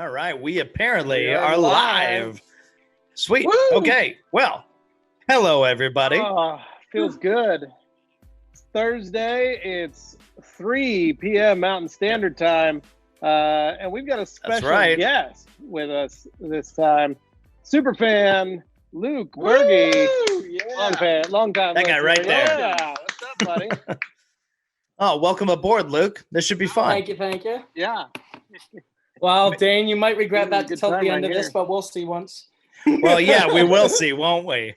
All right, we apparently We are live. Sweet. Woo! Okay, well, hello everybody. Oh, feels good. It's Thursday. It's 3 p.m. Mountain Standard Time, and we've got a special guest with us this time. Superfan Luke Berge. Yeah. Long time. That guy right there. Yeah. What's up, buddy? Oh, welcome aboard, Luke. This should be fun. Thank you. Yeah. Well, Dane, you might regret that Good till the time end right of this, here. but we'll see once. Well, yeah, we will see, won't we?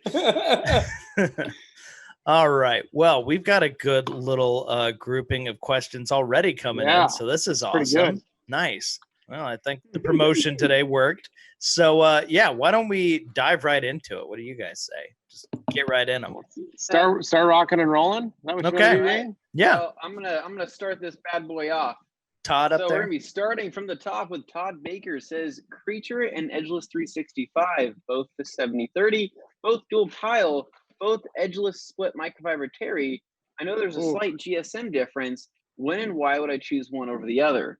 All right. Well, we've got a good little grouping of questions already coming in, so this is awesome. Nice. Well, I think the promotion today worked. So, yeah, why don't we dive right into it? What do you guys say? Just get right in them. Start rocking and rolling. Is that what you want to do, Dane? Yeah. Well, I'm gonna start this bad boy off. Todd up so there. We're gonna be starting from the top with Todd Baker. Says Creature and Edgeless 365, both the 7030, both dual pile, both edgeless split microfiber terry. I know there's a slight GSM difference. When and why would I choose one over the other?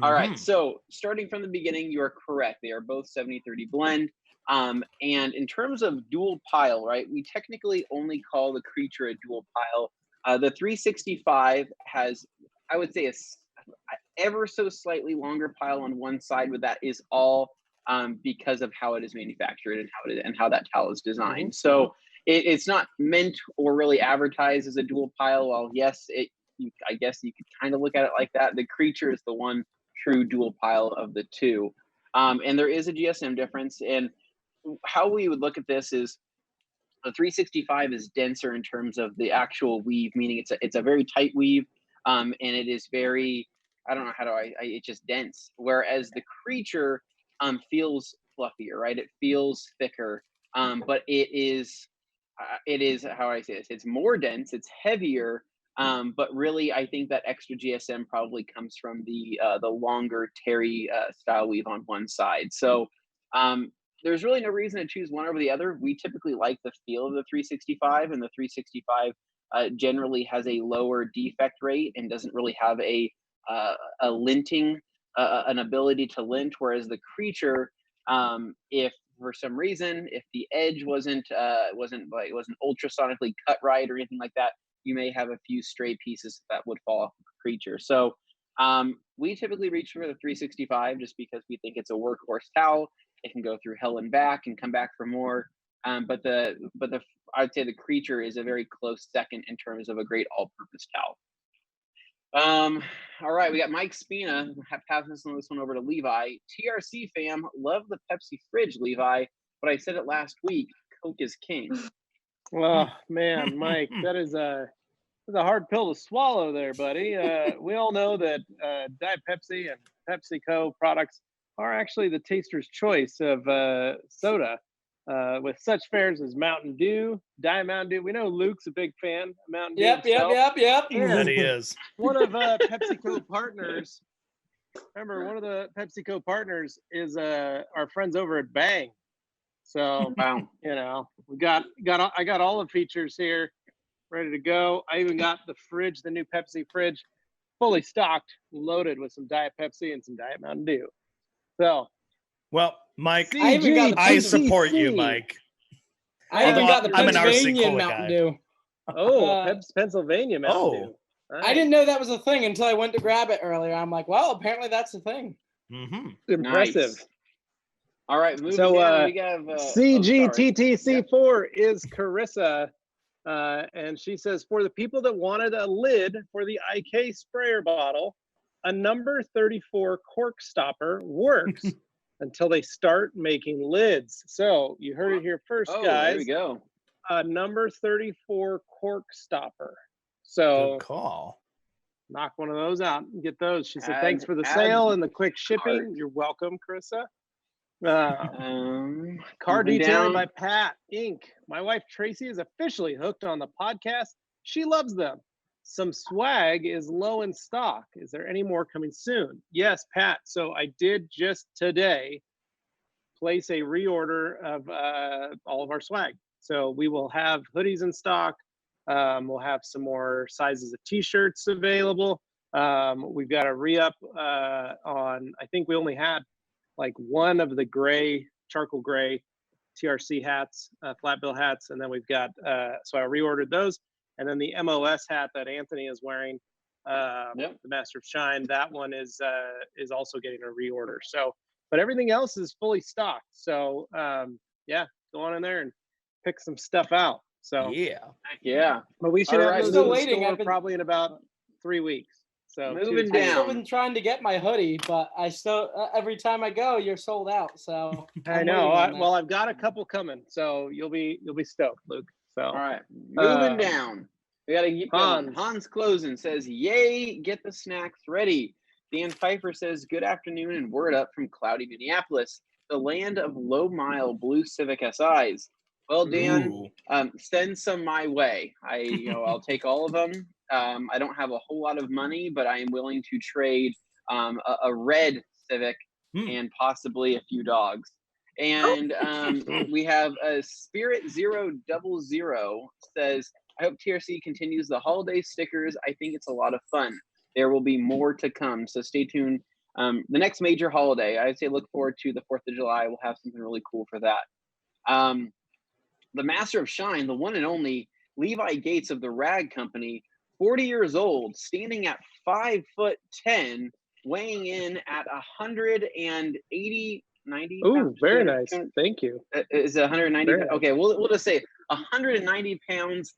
All right, so starting from the beginning, you are correct. They are both 7030 blend. And in terms of dual pile, right, we technically only call the Creature a dual pile. The 365 has, I would say, a ever so slightly longer pile on one side, but that is all because of how it is manufactured and how that towel is designed. So it's not meant or really advertised as a dual pile. While yes, I guess you could kind of look at it like that. The Creature is the one true dual pile of the two, and there is a GSM difference. And how we would look at this is the 365 is denser in terms of the actual weave, meaning it's a very tight weave, and it is very, I don't know how it's just dense. Whereas the Creature feels fluffier, right? It feels thicker, but it is how I say this. It's more dense. It's heavier, but really I think that extra GSM probably comes from the longer terry style weave on one side. So there's really no reason to choose one over the other. We typically like the feel of the 365, and the 365 generally has a lower defect rate and doesn't really have a linting, an ability to lint, whereas the Creature, if for some reason, if the edge wasn't ultrasonically cut right or anything like that, you may have a few stray pieces that would fall off the Creature. So we typically reach for the 365 just because we think it's a workhorse towel. It can go through hell and back and come back for more. But I'd say the Creature is a very close second in terms of a great all-purpose towel. All right, we got Mike Spina. Passing this one over to Levi. TRC fam, love the Pepsi fridge, Levi, but I said it last week, Coke is king. Oh man, Mike, that is a hard pill to swallow there, buddy. We all know that Diet Pepsi and PepsiCo products are actually the taster's choice of soda, with such fares as Mountain Dew, Diet Mountain Dew. We know Luke's a big fan of Mountain Dew. Yep. That he is. One of PepsiCo partners. Remember, one of the PepsiCo partners is our friends over at Bang. So, you know, I got all the features here ready to go. I even got the fridge, the new Pepsi fridge, fully stocked, loaded with some Diet Pepsi and some Diet Mountain Dew. So, well, Mike, I support you, Mike. I even got the Pennsylvania Cola Mountain guy. Dew. Oh, Pennsylvania Mountain Dew. Right. I didn't know that was a thing until I went to grab it earlier. I'm like, well, apparently that's a thing. Impressive. Nice. All right, moving so down, we have CGTTC4 is Carissa, and she says, for the people that wanted a lid for the IK sprayer bottle, a number 34 cork stopper works until they start making lids. So you heard it here first, guys. There we go. A number 34 cork stopper. So good call. Knock one of those out and get those. She said, thanks for the sale and the quick shipping. You're welcome, Carissa. Car detailing by Pat Inc. My wife Tracy is officially hooked on the podcast. She loves them. Some swag is low in stock. Is there any more coming soon? Yes, Pat. So I did just today place a reorder of all of our swag. So we will have hoodies in stock. We'll have some more sizes of t-shirts available. We've got a re-up on, I think we only had like one of the gray, charcoal gray TRC hats, flat bill hats. And then we've got, so I reordered those. And then the MOS hat that Anthony is wearing, the Master of Shine, that one is also getting a reorder. So, but everything else is fully stocked. So yeah, go on in there and pick some stuff out. So yeah, but we should have those still in the waiting. store probably in about 3 weeks. So moving I've down. still been trying to get my hoodie, but I still every time I go, you're sold out. So I know. Well, I've got a couple coming, so you'll be stoked, Luke. So all right, moving down. We gotta keep going. Hans Closen says, "Yay! Get the snacks ready." Dan Pfeiffer says, "Good afternoon and word up from cloudy Minneapolis, the land of low-mile blue Civic SIs." Well, Dan, send some my way. I'll take all of them. I don't have a whole lot of money, but I am willing to trade a red Civic and possibly a few dogs. And we have a Spirit 000 says, "I hope TRC continues the holiday stickers. I think it's a lot of fun. There will be more to come, so stay tuned. The next major holiday, I'd say look forward to the 4th of July. We'll have something really cool for that." The Master of Shine, the one and only Levi Gates of the Rag Company, 40 years old, standing at 5'10", weighing in at 180, 90. Ooh, very nice. Thank you. Is it 190? Very Okay, we'll just say 190 pounds.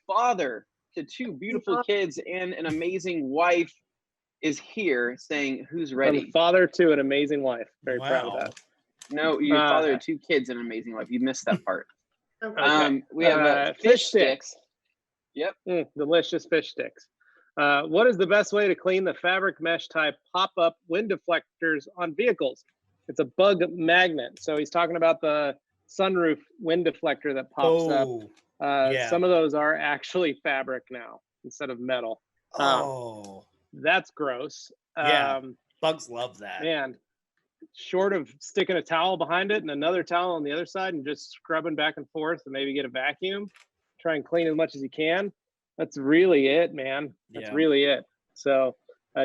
Father to 2 beautiful kids and an amazing wife is here saying, "Who's ready?" I'm father to an amazing wife. Very proud of that. No, you're father to 2 kids and an amazing wife. You missed that part. Okay. We have fish sticks. Yep. Delicious fish sticks. What is the best way to clean the fabric mesh type pop-up wind deflectors on vehicles? It's a bug magnet. So he's talking about the sunroof wind deflector that pops up. Some of those are actually fabric now instead of metal. That's gross. Bugs love that. Man, short of sticking a towel behind it and another towel on the other side and just scrubbing back and forth and maybe get a vacuum, try and clean as much as you can. That's really it, man. That's really it. So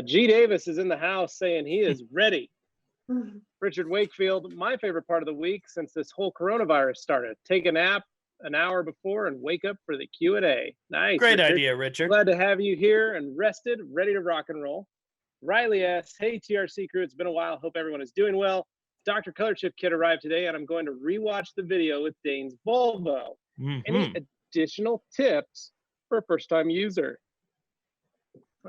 G Davis is in the house saying he is ready. Richard Wakefield, my favorite part of the week since this whole coronavirus started. Take a nap an hour before and wake up for the Q&A. Nice. Great idea, Richard. Glad to have you here and rested, ready to rock and roll. Riley asks, "Hey, TRC crew, it's been a while. Hope everyone is doing well. Dr. ColorChip kit arrived today, and I'm going to rewatch the video with Dane's Volvo. Any additional tips for a first-time user?"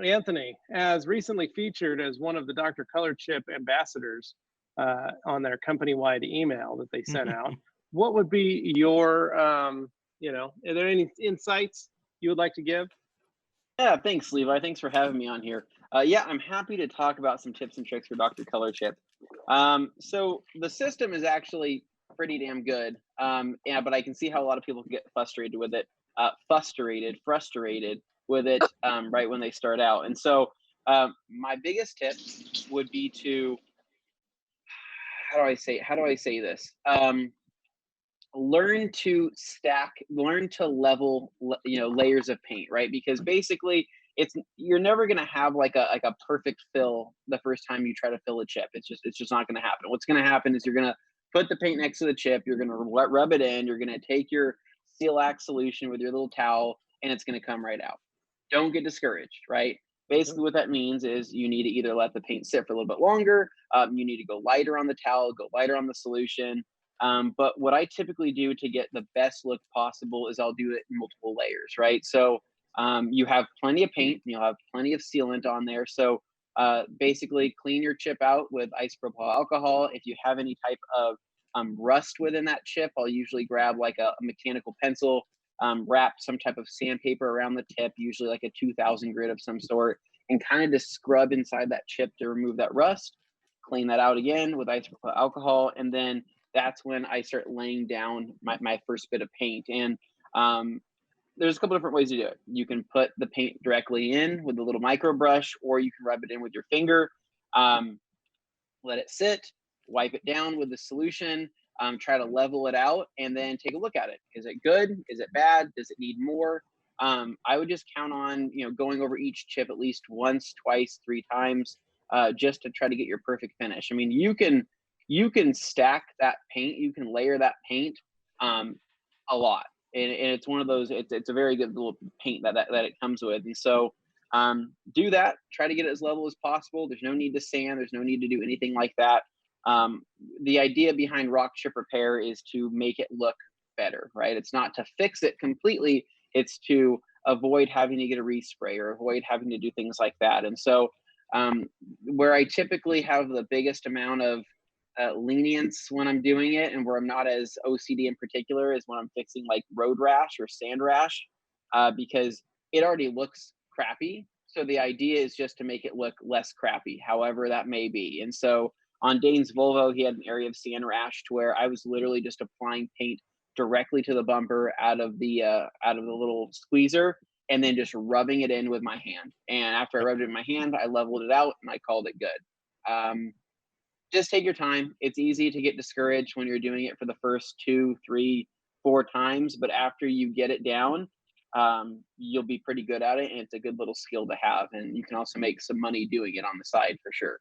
Anthony, as recently featured as one of the Dr. ColorChip ambassadors on their company-wide email that they sent out, what would be your, are there any insights you would like to give? Yeah, thanks, Levi. Thanks for having me on here. I'm happy to talk about some tips and tricks for Dr. ColorChip. So the system is actually pretty damn good, but I can see how a lot of people can get frustrated with it, right when they start out. And so my biggest tip would be to, how do I say this? Learn to level, layers of paint, right? Because basically you're never going to have like a perfect fill the first time you try to fill a chip. It's just not going to happen. What's going to happen is you're going to put the paint next to the chip. You're going to rub it in. You're going to take your Seal-Ax solution with your little towel and it's going to come right out. Don't get discouraged, right? Basically what that means is you need to either let the paint sit for a little bit longer. You need to go lighter on the towel, go lighter on the solution. But what I typically do to get the best look possible is I'll do it in multiple layers, right? So you have plenty of paint, and you'll have plenty of sealant on there. So basically clean your chip out with isopropyl alcohol. If you have any type of rust within that chip, I'll usually grab like a mechanical pencil, wrap some type of sandpaper around the tip, usually like a 2000 grit of some sort, and kind of just scrub inside that chip to remove that rust. Clean that out again with isopropyl alcohol, and then that's when I start laying down my first bit of paint. And there's a couple different ways to do it. You can put the paint directly in with a little micro brush, or you can rub it in with your finger, let it sit, wipe it down with the solution, try to level it out, and then take a look at it. Is it good? Is it bad? Does it need more? I would just count on, going over each chip at least once, twice, 3 times, just to try to get your perfect finish. I mean, you can you can stack that paint, you can layer that paint a lot. And it's one of those, it's a very good little paint that it comes with. And so do that, try to get it as level as possible. There's no need to sand, there's no need to do anything like that. The idea behind rock chip repair is to make it look better, right? It's not to fix it completely, it's to avoid having to get a respray or avoid having to do things like that. And so where I typically have the biggest amount of lenience when I'm doing it, and where I'm not as OCD in particular, is when I'm fixing like road rash or sand rash, because it already looks crappy. So the idea is just to make it look less crappy, however that may be. And so on Dane's Volvo, he had an area of sand rash to where I was literally just applying paint directly to the bumper out of the little squeezer, and then just rubbing it in with my hand. And after I rubbed it in my hand, I leveled it out and I called it good. Just take your time. It's easy to get discouraged when you're doing it for the first 2, 3, 4 times, but after you get it down, you'll be pretty good at it, and it's a good little skill to have. And you can also make some money doing it on the side for sure.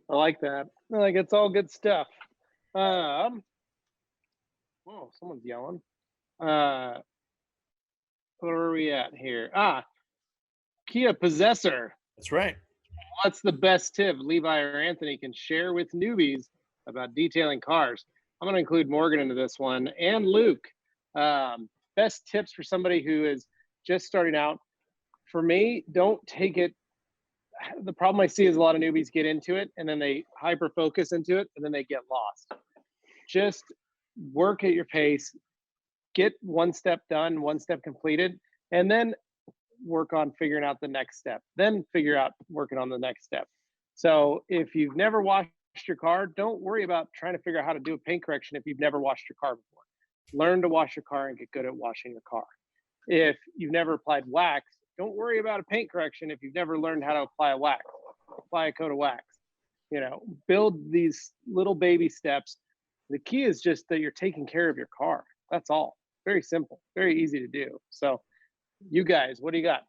I like that. Like, it's all good stuff. Oh, someone's yelling. Where are we at here? Kia Possessor. That's right. What's the best tip Levi or Anthony can share with newbies about detailing cars? I'm going to include Morgan into this one, and Luke. Best tips for somebody who is just starting out. For me, don't take it. The problem I see is a lot of newbies get into it, and then they hyper focus into it, and then they get lost. Just work at your pace, get one step done, one step completed, and then work on figuring out the next step, then figure out working on the next step. So if you've never washed your car, don't worry about trying to figure out how to do a paint correction if you've never washed your car before. Learn to wash your car and get good at washing your car. If you've never applied wax, don't worry about a paint correction if you've never learned how to apply a wax. Apply a coat of wax. Build these little baby steps. The key is just that you're taking care of your car. That's all. Very simple, very easy to do. So you guys, what do you got?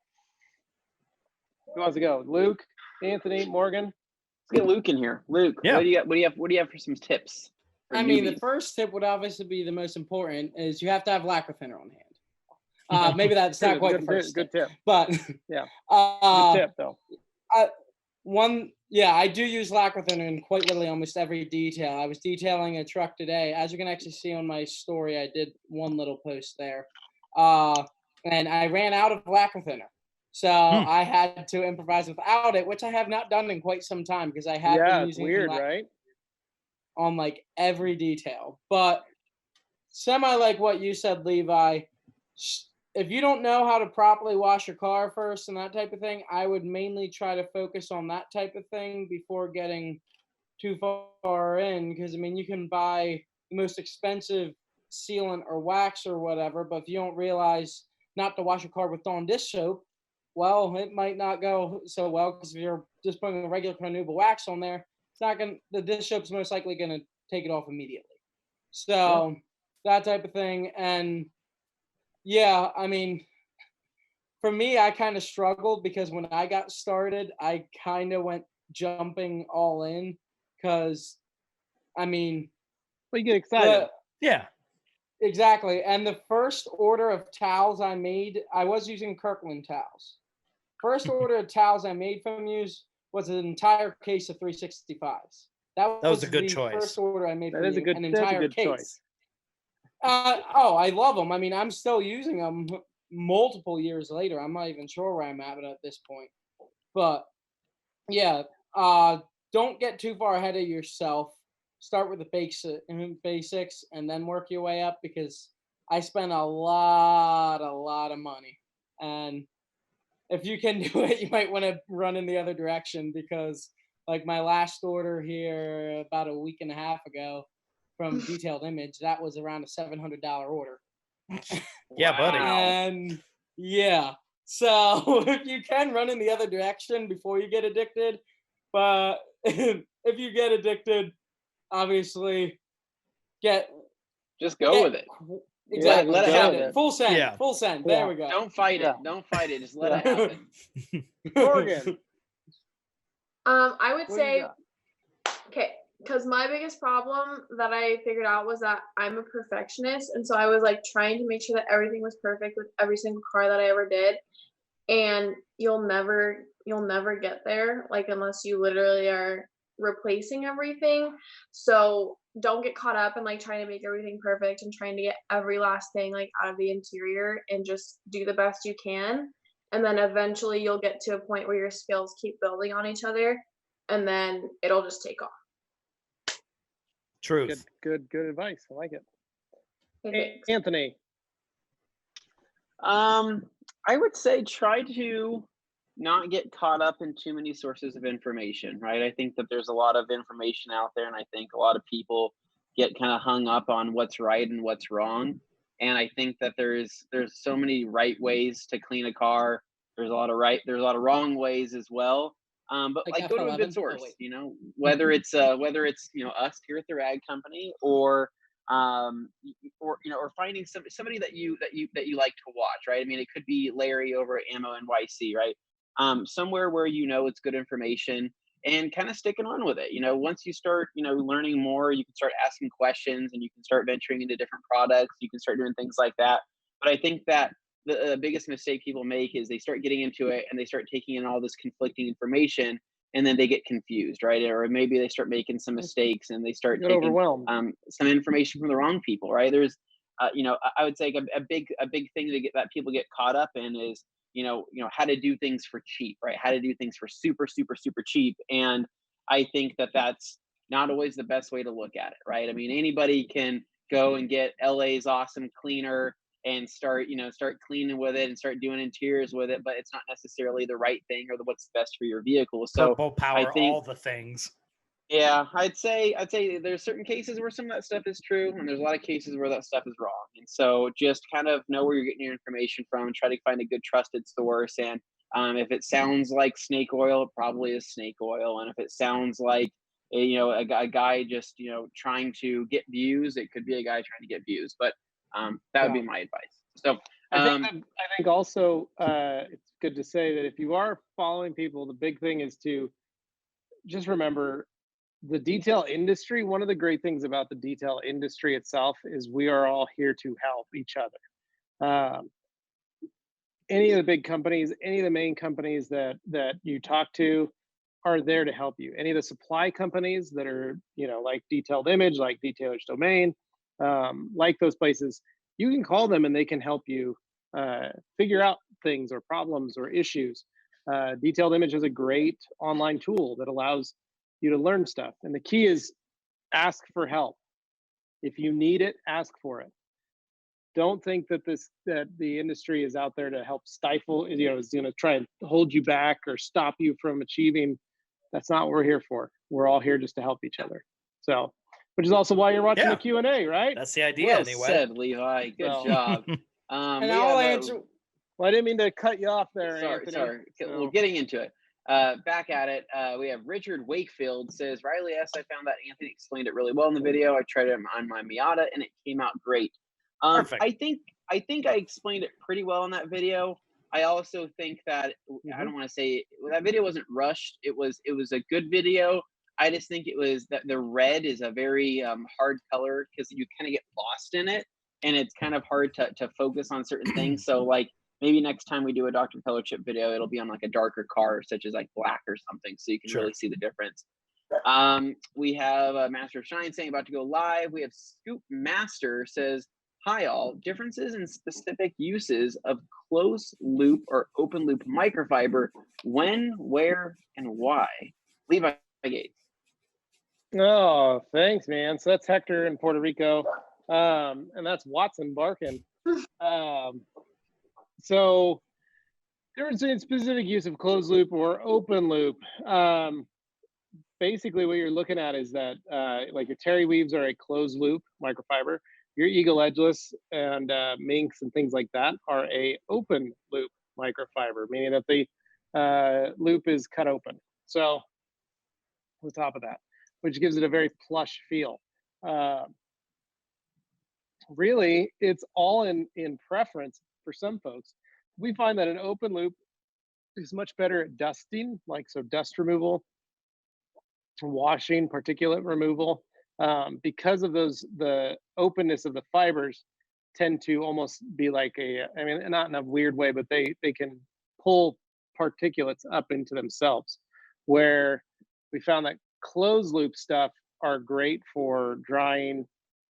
Who wants to go? Luke, Anthony, Morgan? Let's get Luke in here. Luke, yeah. What do you have for some tips? I mean, the first tip would obviously be the most important, is you have to have lacquer thinner on hand. Maybe that's not quite the first good tip. But yeah, good tip though. I do use lacquer thinner in quite literally almost every detail. I was detailing a truck today. As you can actually see on my story, I did one little post there. And I ran out of lacquer thinner. So I had to improvise without it, which I have not done in quite some time, because I have been using weird, right? On like every detail. But semi like what you said, Levi, if you don't know how to properly wash your car first and that type of thing, I would mainly try to focus on that type of thing before getting too far in. Because, I mean, you can buy the most expensive sealant or wax or whatever, but if you don't realize not to wash your car with Dawn dish soap, well, it might not go so well, because if you're just putting a regular carnauba wax on there, the dish soap's most likely going to take it off immediately. So that type of thing. And yeah, I mean, for me, I kind of struggled, because when I got started, I kind of went jumping all in, because, I mean, well, you get excited. Yeah. Exactly. And the first order of towels I made, I was using Kirkland towels. First order of towels I made from you was an entire case of 365s. That was a good the choice. First order I made from That is you, a good, an entire case. Choice. I love them. I mean, I'm still using them multiple years later. I'm not even sure where I'm at this point. But yeah, don't get too far ahead of yourself. Start with the basics and then work your way up, because I spent a lot of money. And if you can do it, you might want to run in the other direction, because like my last order here about a week and a half ago from Detailed Image, that was around a $700 order. Yeah, buddy. And yeah, so if you can run in the other direction before you get addicted, but if you get addicted, obviously just go with it. Exactly. Let it happen. Full send. Yeah. Full send. There we go. Don't fight it. Don't fight it. Just let it happen. Morgan. I would say Okay, because my biggest problem that I figured out was that I'm a perfectionist, and so I was like trying to make sure that everything was perfect with every single car that I ever did, and you'll never get there, like, unless you literally are replacing everything. So don't get caught up in like trying to make everything perfect and trying to get every last thing like out of the interior, and just do the best you can, and then eventually you'll get to a point where your skills keep building on each other, and then it'll just take off. Truth. Good advice. I like it. Okay, Anthony. I would say try to not get caught up in too many sources of information, right? I think that there's a lot of information out there, and I think a lot of people get kind of hung up on what's right and what's wrong. And I think that there's so many right ways to clean a car. There's a lot of wrong ways as well. But like go to a good source, you know, whether it's you know, us here at the Rag Company, or you know, or finding somebody that you like to watch, right? I mean, it could be Larry over at Ammo NYC, right? Somewhere where you know it's good information, and kind of stick and run with it. You know, once you start, you know, learning more, you can start asking questions, and you can start venturing into different products. You can start doing things like that. But I think that the biggest mistake people make is they start getting into it and they start taking in all this conflicting information, and then they get confused, right? Or maybe they start making some mistakes and they start taking overwhelmed. Some information from the wrong people, right? There's, you know, I would say a big thing that people get caught up in is, you know, how to do things for cheap, right? How to do things for super cheap. And I think that that's not always the best way to look at it, right? I mean, anybody can go and get LA's awesome cleaner and start cleaning with it and start doing interiors with it, but it's not necessarily the right thing or what's best for your vehicle. So Purple power, I think, all the things. Yeah, I'd say there's certain cases where some of that stuff is true, and there's a lot of cases where that stuff is wrong. And so just kind of know where you're getting your information from, and try to find a good trusted source. And if it sounds like snake oil, it probably is snake oil. And if it sounds like a guy just trying to get views, it could be a guy trying to get views. But that would be my advice. So I think also it's good to say that if you are following people, the big thing is to just remember the detail industry. One of the great things about the detail industry itself is we are all here to help each other. Any of the big companies, any of the main companies that you talk to are there to help you. Any of the supply companies that are, like Detailed Image, like Detailer's Domain, like those places, you can call them and they can help you figure out things or problems or issues. Detailed Image is a great online tool that allows you to learn stuff. And the key is ask for help. If you need it, ask for it. Don't think that the industry is out there to help stifle, is going to try and hold you back or stop you from achieving. That's not what we're here for. We're all here just to help each other. So, which is also why you're watching the Q&A, right? That's the idea, well anyway. Said, Levi. Good job. And I'll answer. Well, I didn't mean to cut you off there, Sorry. Anthony. Well, getting into it. Back at it, we have Richard Wakefield says, Riley S., I found that Anthony explained it really well in the video. I tried it on my Miata and it came out great. Perfect. I think I explained it pretty well in that video. I also think that I don't want to say that video wasn't rushed. It was a good video. I just think it was that the red is a very hard color because you kind of get lost in it, and it's kind of hard to focus on certain things. So like maybe next time we do a Dr. ColorChip video, it'll be on like a darker car, such as like black or something, so you can really see the difference. We have Master of Shine saying about to go live. We have Scoop Master says, hi all, differences in specific uses of closed loop or open loop microfiber, when, where, and why. Levi Gates. Oh, thanks, man. So that's Hector in Puerto Rico, and that's Watson barking. So difference in specific use of closed loop or open loop. Basically what you're looking at is that like your Terry weaves are a closed loop microfiber. Your Eagle Edgeless and Minks and things like that are a open loop microfiber, meaning that the loop is cut open. So on top of that, which gives it a very plush feel. Really, it's all in preference for some folks. We find that an open loop is much better at dusting, so dust removal, washing, particulate removal, because of the openness of the fibers tend to almost be like I mean, not in a weird way, but they can pull particulates up into themselves, where we found that closed loop stuff are great for drying,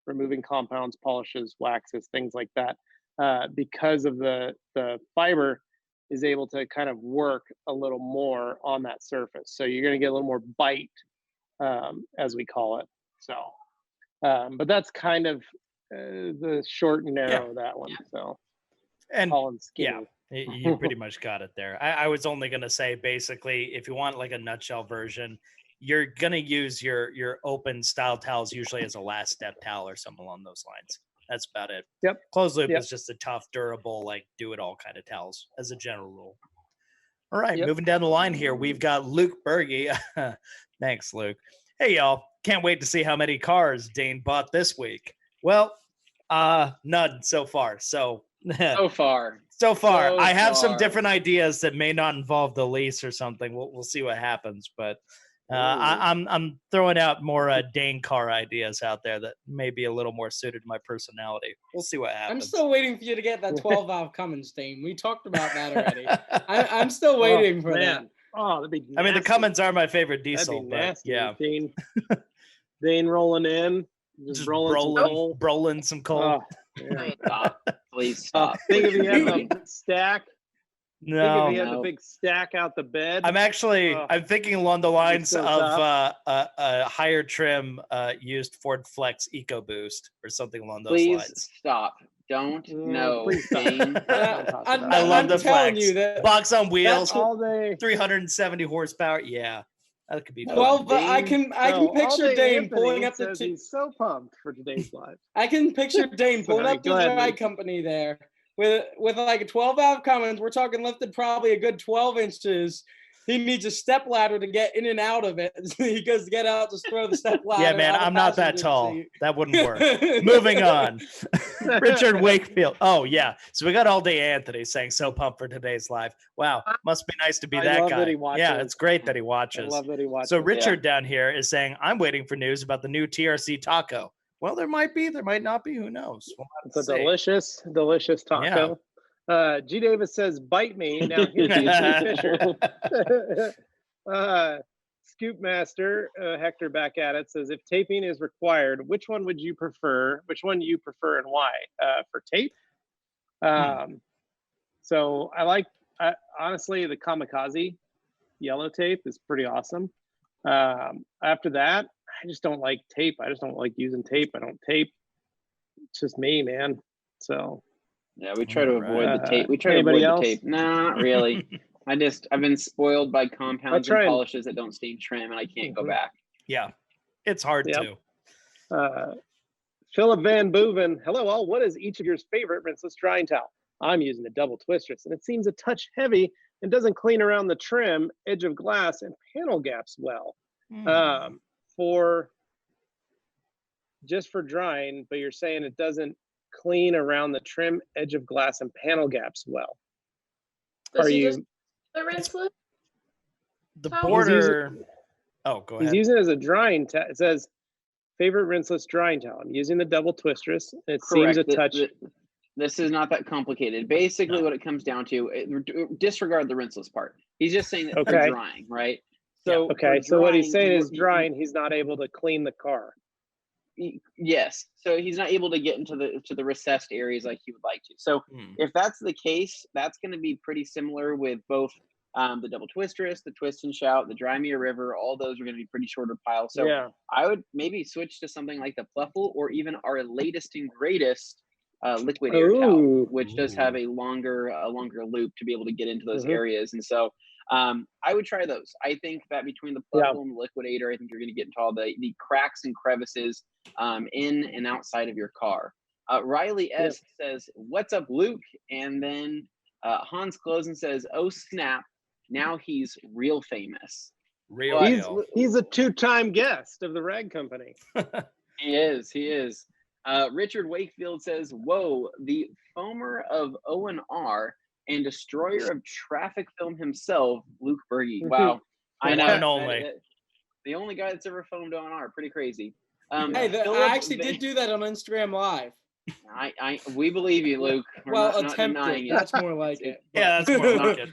removing compounds, polishes, waxes, things like that, because of the fiber is able to kind of work a little more on that surface. So you're going to get a little more bite, as we call it. So, but that's kind of the short and narrow of that one. So, and you pretty much got it there. I was only going to say, basically, if you want like a nutshell version, you're going to use your open style towels usually as a last step towel or something along those lines. That's about it. Yep. Closed loop is just a tough, durable, like do it all kind of towels as a general rule. All right, moving down the line here, we've got Luke Berge. Thanks, Luke. Hey, y'all. Can't wait to see how many cars Dane bought this week. Well, none so far. So far, I have some different ideas that may not involve the lease or something. We'll see what happens, but I'm throwing out more Dane car ideas out there that may be a little more suited to my personality. We'll see what happens. I'm still waiting for you to get that 12 valve Cummins, Dane. We talked about that already. I'm still waiting for that. Oh, that'd be nasty. I mean, the Cummins are my favorite diesel, but yeah. Dane rolling in, just rolling some coal. Stop. Please stop. Think if he had the stack. No. Think if he had the big stack out the bed. I'm thinking along the lines of a higher trim used Ford Flex EcoBoost or something along those lines. Please stop. Don't know. I love the Flex. Box on wheels, 370 horsepower. Yeah, that could be fun. Well, but I can picture Dane pulling up the. He's so pumped for today's live. I can picture Dane pulling up the ride company there with like a 12 valve Cummins. We're talking lifted probably a good 12 inches. He needs a step ladder to get in and out of it. So he goes to get out, just throw the step ladder. Yeah, man, I'm not that tall. Seat. That wouldn't work. Moving on. Richard Wakefield. Oh, yeah. So we got All Day Anthony saying so pumped for today's live. Wow. Must be nice to be that guy. Yeah, it's great that he watches. I love that he watches. So Richard down here is saying, I'm waiting for news about the new TRC taco. Well, there might be. There might not be. Who knows? It's a delicious taco. Yeah. G. Davis says, bite me. Now, here's Fisher. Scoop Master, Hector back at it, says, if taping is required, which one would you prefer? Which one do you prefer and why? For tape? So I like, honestly, the Kamikaze yellow tape is pretty awesome. After that, I just don't like tape. I just don't like using tape. I don't tape. It's just me, man. So... Yeah, we try to avoid the tape. We try to avoid the tape. Not really. I've been spoiled by compounds and polishes that don't stain trim, and I can't go back. Yeah, it's hard to. Philip Van Boeven. Hello, all. What is each of your favorite rinseless drying towel? I'm using a double twistress, and it seems a touch heavy and doesn't clean around the trim, edge of glass, and panel gaps well. Just for drying, but you're saying it doesn't clean around the trim, edge of glass, and panel gaps well. Are you the rinseless? The border. Go ahead. He's using it as a drying towel. It says favorite rinseless drying towel. I'm using the double twistress. It seems a touch. This is not that complicated. Basically, what it comes down to, disregard the rinseless part. He's just saying that for drying, right? So so what he's saying is drying. He's not able to clean the car. Yes, so he's not able to get into the recessed areas like he would like to. So if that's the case, that's going to be pretty similar with both the double twistress, the twist and shout, the dry me a river. All those are going to be pretty shorter piles. So I would maybe switch to something like the Pluffle or even our latest and greatest liquid air towel, which does have a longer loop to be able to get into those areas. And so I would try those. I think that between the Pluffle and the Liquidator, I think you're going to get into all the cracks and crevices in and outside of your car. Riley S says, what's up, Luke? And then Hans Closen says, oh snap, now he's real famous. He's a 2-time guest of the Rag Company. He is. Richard Wakefield says, whoa, the foamer of O&R and destroyer of traffic film himself, Luke Berge. Wow. I know. The only guy that's ever foamed O&R. Pretty crazy. Hey, I actually did do that on Instagram Live. We believe you, Luke. We're not denying it. That's more like it. Yeah, that's more like it.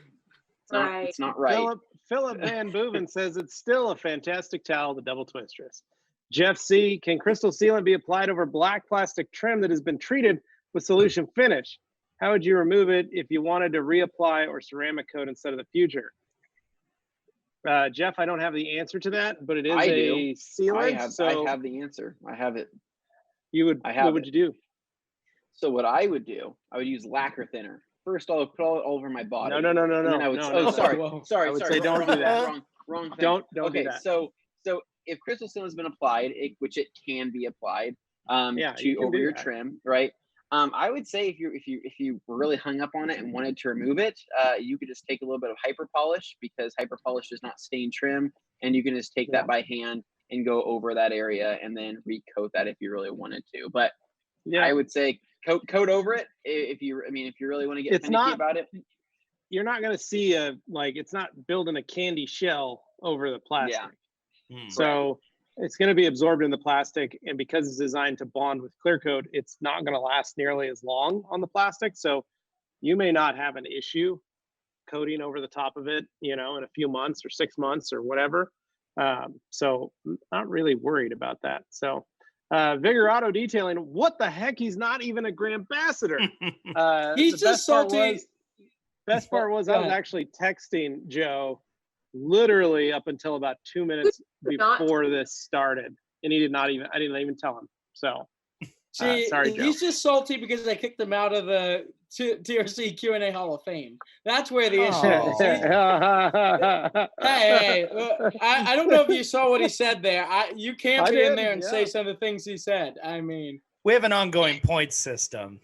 It's not right. Philip Van Boeven says it's still a fantastic towel, the double twistress. Jeff C, can crystal sealant be applied over black plastic trim that has been treated with solution finish? How would you remove it if you wanted to reapply or ceramic coat instead of the future? Jeff, I don't have the answer to that, but it is a sealant. I have the answer. I have it. What would you do? So what I would do, I would use lacquer thinner. First, I'll put all over my body. No. Sorry. I would say don't do that. Wrong thing. Don't okay, do that. So if crystal sealant has been applied, which it can be applied to over your trim, right? I would say if you were really hung up on it and wanted to remove it, you could just take a little bit of hyper polish, because hyper polish does not stain trim, and you can just take that by hand and go over that area and then recoat that if you really wanted to. But I would say coat over it if you really want to get finicky about it. You're not going to see it's not building a candy shell over the plastic. Yeah. So it's going to be absorbed in the plastic, and because it's designed to bond with clear coat, it's not going to last nearly as long on the plastic. So you may not have an issue coating over the top of it, in a few months or 6 months or whatever. So not really worried about that. So Vigor Auto Detailing, what the heck? He's not even a Grand Ambassador. He's just salty. Best part was I was actually texting Joe literally up until about 2 minutes before this started, and I didn't even tell him. So see, sorry, Joe. He's just salty because I kicked him out of the TRC Q&A Hall of Fame. That's where the issue is. Hey, I don't know if you saw what he said there. You can't be in there and say some of the things he said. I mean, we have an ongoing point system.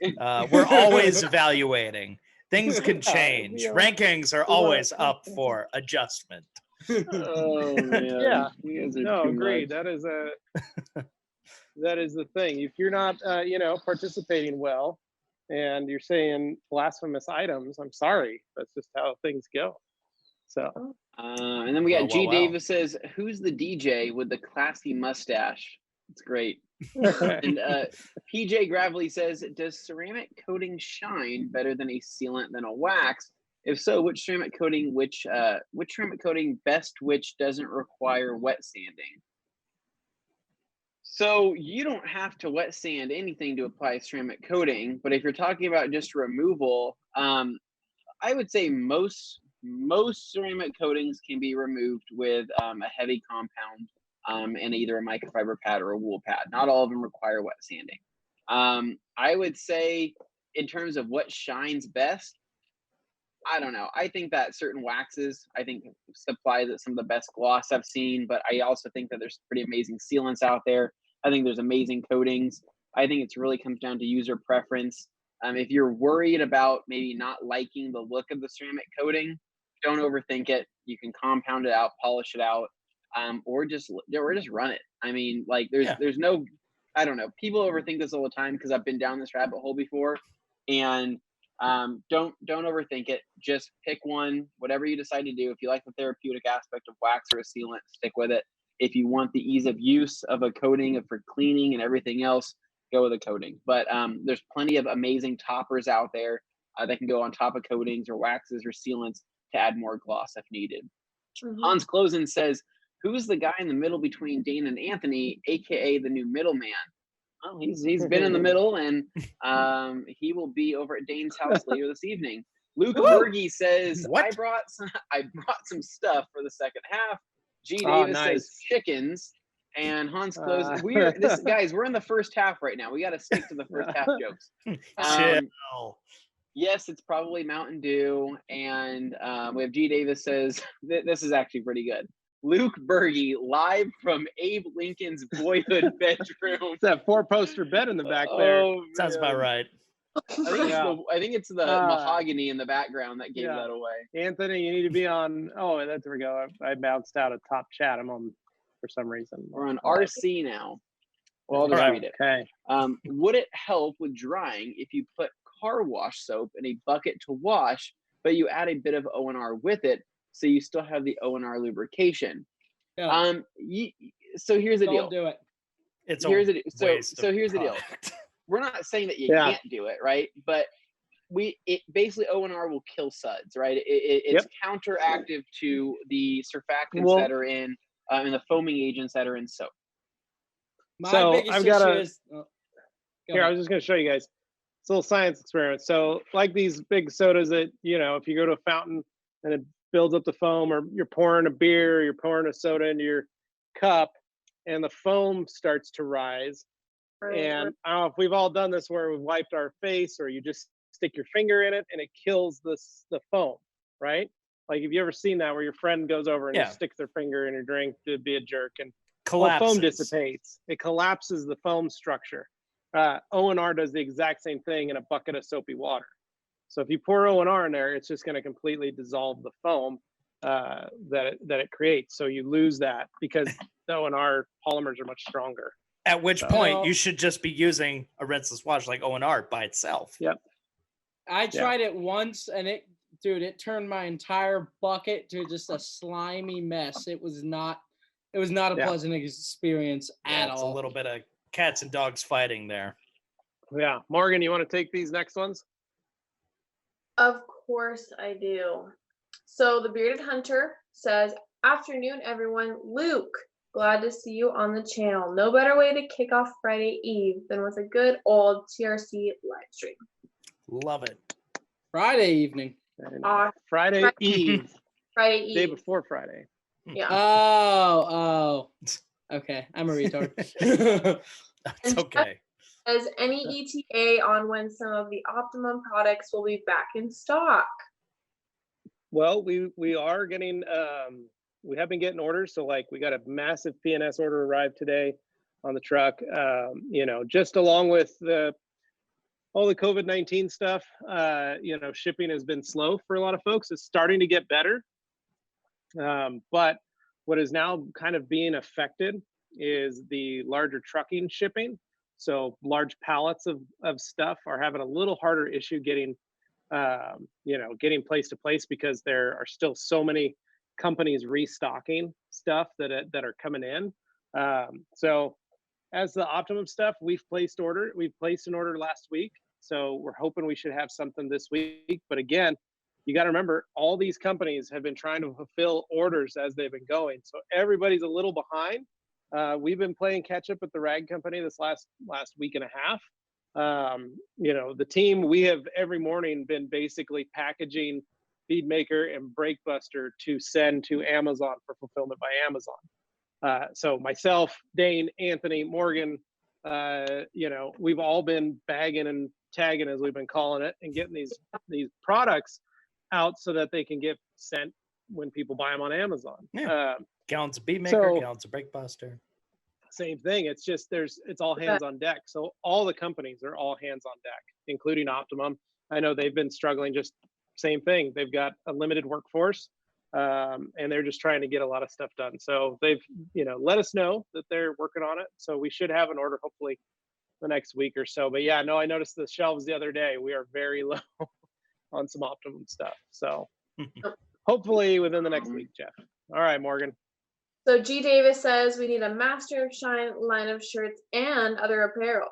We're always evaluating. Things can change. Rankings are always up for adjustment. Oh man. No, agreed. That is the thing. If you're not participating well and you're saying blasphemous items, I'm sorry. That's just how things go. So and then we got Davis says, who's the DJ with the classy mustache? It's great. And PJ Gravely says, does ceramic coating shine better than a sealant than a wax? If so, which ceramic coating best, which doesn't require wet sanding? So you don't have to wet sand anything to apply ceramic coating, but if you're talking about just removal, I would say most ceramic coatings can be removed with a heavy compound and either a microfiber pad or a wool pad. Not all of them require wet sanding. I would say in terms of what shines best, I don't know. I think that certain waxes, supply some of the best gloss I've seen, but I also think that there's pretty amazing sealants out there. I think there's amazing coatings. I think it really comes down to user preference. If you're worried about maybe not liking the look of the ceramic coating, don't overthink it. You can compound it out, polish it out, or just run it. I mean, there's no, I don't know. People overthink this all the time because I've been down this rabbit hole before, and don't overthink it. Just pick one, whatever you decide to do. If you like the therapeutic aspect of wax or a sealant, stick with it. If you want the ease of use of a coating for cleaning and everything else, go with a coating. But there's plenty of amazing toppers out there that can go on top of coatings or waxes or sealants to add more gloss if needed. Mm-hmm. Hans Closen says, who's the guy in the middle between Dane and Anthony, aka the new middleman? Well, he's been in the middle, and he will be over at Dane's house later this evening. Luke Berge says, I brought some stuff for the second half. G. Davis says chickens, and Hans Close. We're in the first half right now. We got to stick to the first half jokes. Yes, it's probably Mountain Dew, and we have G. Davis says this is actually pretty good. Luke Berge live from Abe Lincoln's boyhood bedroom. It's that 4-poster bed in the back there. Sounds about right. I think it's the mahogany in the background that gave that away. Anthony, you need to be on. Oh, there we go. I bounced out of top chat. I'm on for some reason. We're on RC now. Well, I'll just read it. Okay. Would it help with drying if you put car wash soap in a bucket to wash, but you add a bit of O&R with it, so you still have the O&R lubrication? So here's the deal. Don't do it. Here's the deal. We're not saying that you can't do it, right? But basically O&R will kill suds, right? It's counteractive to the surfactants that are in and the foaming agents that are in soap. My biggest issue is here. I was just going to show you guys. It's a little science experiment. So like these big sodas that, if you go to a fountain and it builds up the foam, or you're pouring a beer, or you're pouring a soda into your cup and the foam starts to rise. And I don't know if we've all done this where we've wiped our face, or you just stick your finger in it and it kills the foam, right? Like, have you ever seen that where your friend goes over and just sticks their finger in your drink to be a jerk and foam dissipates? It collapses the foam structure. O&R does the exact same thing in a bucket of soapy water. So if you pour O&R in there, it's just going to completely dissolve the foam that it creates. So you lose that because the O&R polymers are much stronger. At which point you should just be using a rinseless wash like O&R by itself. Yep. I tried it once and it turned my entire bucket to just a slimy mess. It was not a pleasant experience at all. It's a little bit of cats and dogs fighting there. Yeah. Morgan, you want to take these next ones? Of course I do. So the Bearded Hunter says, afternoon, everyone. Luke, glad to see you on the channel. No better way to kick off Friday Eve than with a good old TRC live stream. Love it. Friday evening. Friday Eve. Friday Eve. Day before Friday. Yeah. Oh. Okay, I'm a retard. It's okay. Has any ETA on when some of the Optimum products will be back in stock? Well, we are getting we have been getting orders. So like we got a massive PNS order arrived today on the truck. Just along with all the COVID-19 stuff, shipping has been slow for a lot of folks. It's starting to get better. But what is now kind of being affected is the larger trucking shipping. So large pallets of stuff are having a little harder issue getting place to place because there are still so many companies restocking stuff that are coming in. So as the Optimum stuff, we placed an order last week. So we're hoping we should have something this week. But again, you got to remember, all these companies have been trying to fulfill orders as they've been going. So everybody's a little behind. We've been playing catch up with the rag company this last week and a half. The team, we have every morning been basically packaging Bead Maker and Brake Buster to send to Amazon for fulfillment by Amazon. So myself, Dane, Anthony, Morgan, we've all been bagging and tagging, as we've been calling it, and getting these products out so that they can get sent when people buy them on Amazon. Gallons of Bead Maker, gallons of Brake Buster. Same thing. It's just it's all hands on deck. So all the companies are all hands on deck, including Optimum. I know they've been struggling, just same thing. They've got a limited workforce, and they're just trying to get a lot of stuff done. So they've let us know that they're working on it. So we should have an order hopefully the next week or so. But yeah, no, I noticed the shelves the other day. We are very low on some Optimum stuff. So hopefully within the next week, Jeff. All right, Morgan. So G. Davis says we need a Master of Shine line of shirts and other apparel.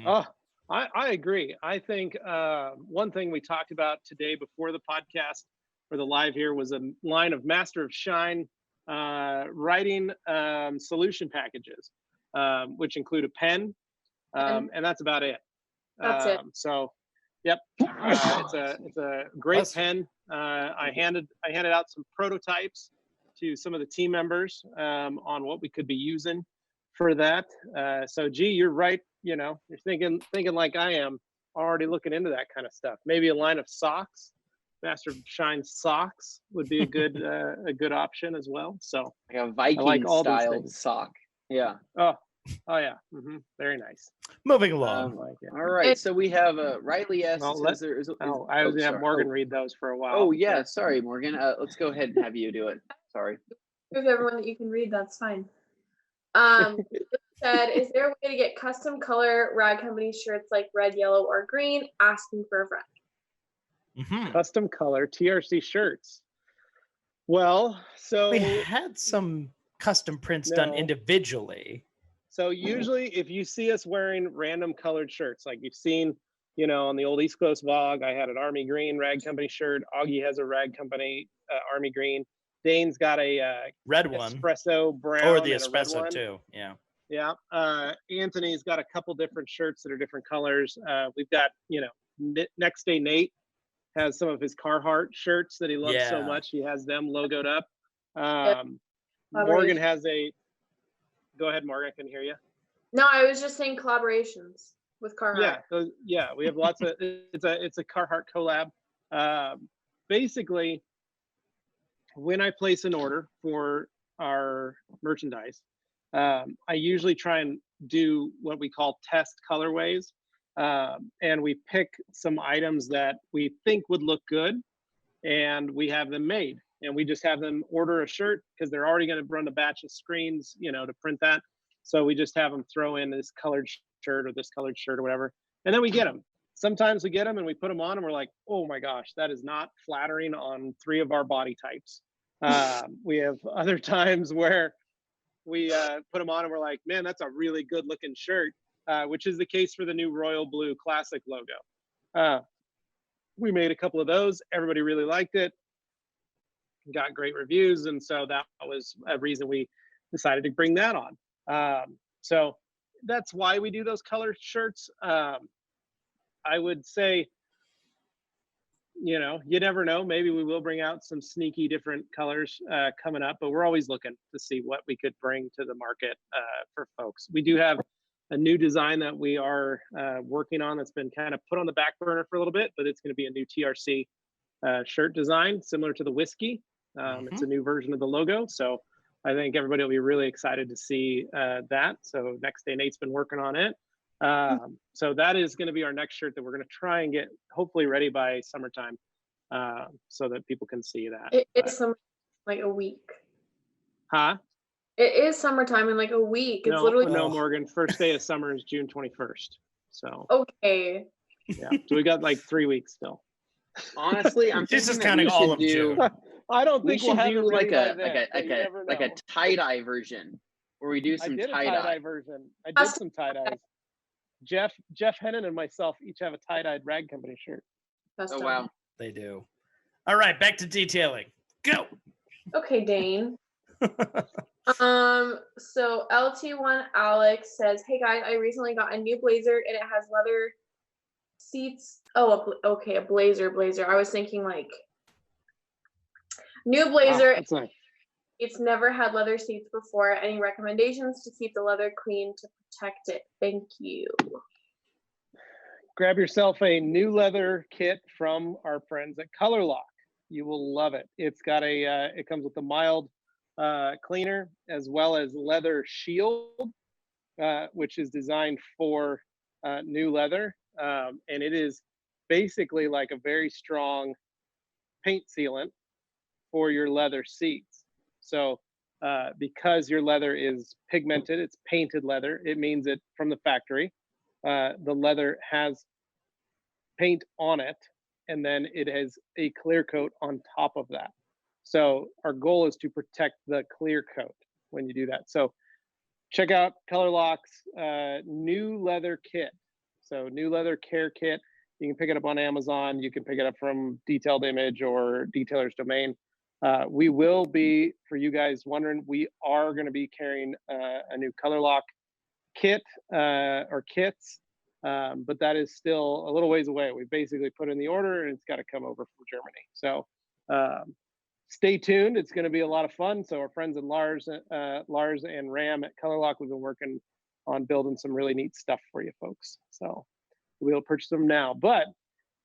Oh, I agree. I think one thing we talked about today before the podcast or the live here was a line of Master of Shine writing solution packages, which include a pen, and that's about it. That's it. So, yep, it's a great pen. I handed out some prototypes to some of the team members on what we could be using for that. So G, you're right. You're thinking like I am, already looking into that kind of stuff. Maybe a line of socks, Master of Shine socks would be a good option as well. So like a Viking style sock. Yeah. Oh yeah. Very nice. Moving along. All right. So we have Riley S. I was gonna have Morgan read those for a while. Oh yeah. Sorry, Morgan. Let's go ahead and have you do it. Sorry. If everyone that you can read, that's fine. Said, is there a way to get custom color rag company shirts like red, yellow, or green? Asking for a friend. Custom color TRC shirts. Well, so we had some custom prints done individually. So usually if you see us wearing random colored shirts, like you've seen, you know, on the old East Coast vlog, I had an Army Green Rag Company shirt. Augie has a Rag Company Army Green. Dane's got a red one, espresso brown, or the and espresso a red one. too. Yeah. Yeah. Anthony's got a couple different shirts that are different colors. We've got, you know, Next Day Nate has some of his Carhartt shirts that he loves so much. He has them logoed up. Morgan has a. Go ahead, Morgan. I can hear you. No, I was just saying collaborations with Carhartt. Yeah, we have lots of. It's a Carhartt collab. Basically, when I place an order for our merchandise, I usually try and do what we call test colorways, and we pick some items that we think would look good, and we have them made. And we just have them order a shirt because they're already going to run a batch of screens, you know, to print that. So we just have them throw in this colored shirt or this colored shirt or whatever. And then we get them. Sometimes we get them and we put them on and we're like, oh my gosh, that is not flattering on 3 of our body types. We have other times where we put them on and we're like, man, that's a really good looking shirt, which is the case for the new Royal Blue Classic logo. We made a couple of those. Everybody really liked it. Got great reviews, and so that was a reason we decided to bring that on. So that's why we do those color shirts. I would say, you know, you never know, maybe we will bring out some sneaky different colors coming up, but we're always looking to see what we could bring to the market for folks. We do have a new design that we are working on that's been kind of put on the back burner for a little bit, but it's going to be a new TRC shirt design similar to the whiskey. It's a new version of the logo, so I think everybody will be really excited to see that. So Next Day Nate's been working on it. So that is going to be our next shirt that we're going to try and get hopefully ready by summertime, so that people can see that. It's like a week. Huh? It is summertime in like a week. It's literally no, Morgan. First day of summer is June 21st. So okay. Yeah, so we got like 3 weeks still. Honestly, I'm this is counting all of June. I don't think we'll have like a tie-dye version where we do some tie-dye version. I did some tie-dyes. Jeff Hennen and myself each have a tie-dyed Rag Company shirt. Oh wow, they do. All right, back to detailing. Go. Okay, Dane. So LT1 Alex says, "Hey guys, I recently got a new blazer and it has leather seats." Oh, okay, a blazer. I was thinking like new blazer. That's nice. It's never had leather seats before. Any recommendations to keep the leather clean to protect it? Thank you. Grab yourself a new leather kit from our friends at ColorLock. You will love it. It's got it comes with a mild cleaner as well as leather shield, which is designed for new leather. And it is basically like a very strong paint sealant for your leather seats. So because your leather is pigmented, it's painted leather, it means that from the factory, the leather has paint on it, and then it has a clear coat on top of that. So our goal is to protect the clear coat when you do that. So check out ColorLock's new leather kit. So new leather care kit. You can pick it up on Amazon. You can pick it up from Detailed Image or Detailer's Domain. We will be, for you guys wondering, we are going to be carrying a new ColorLock kit or kits, but that is still a little ways away. We basically put in the order and it's got to come over from Germany. So stay tuned. It's going to be a lot of fun. So our friends and Lars and Ram at ColorLock, we've been working on building some really neat stuff for you folks. So we'll purchase them now. But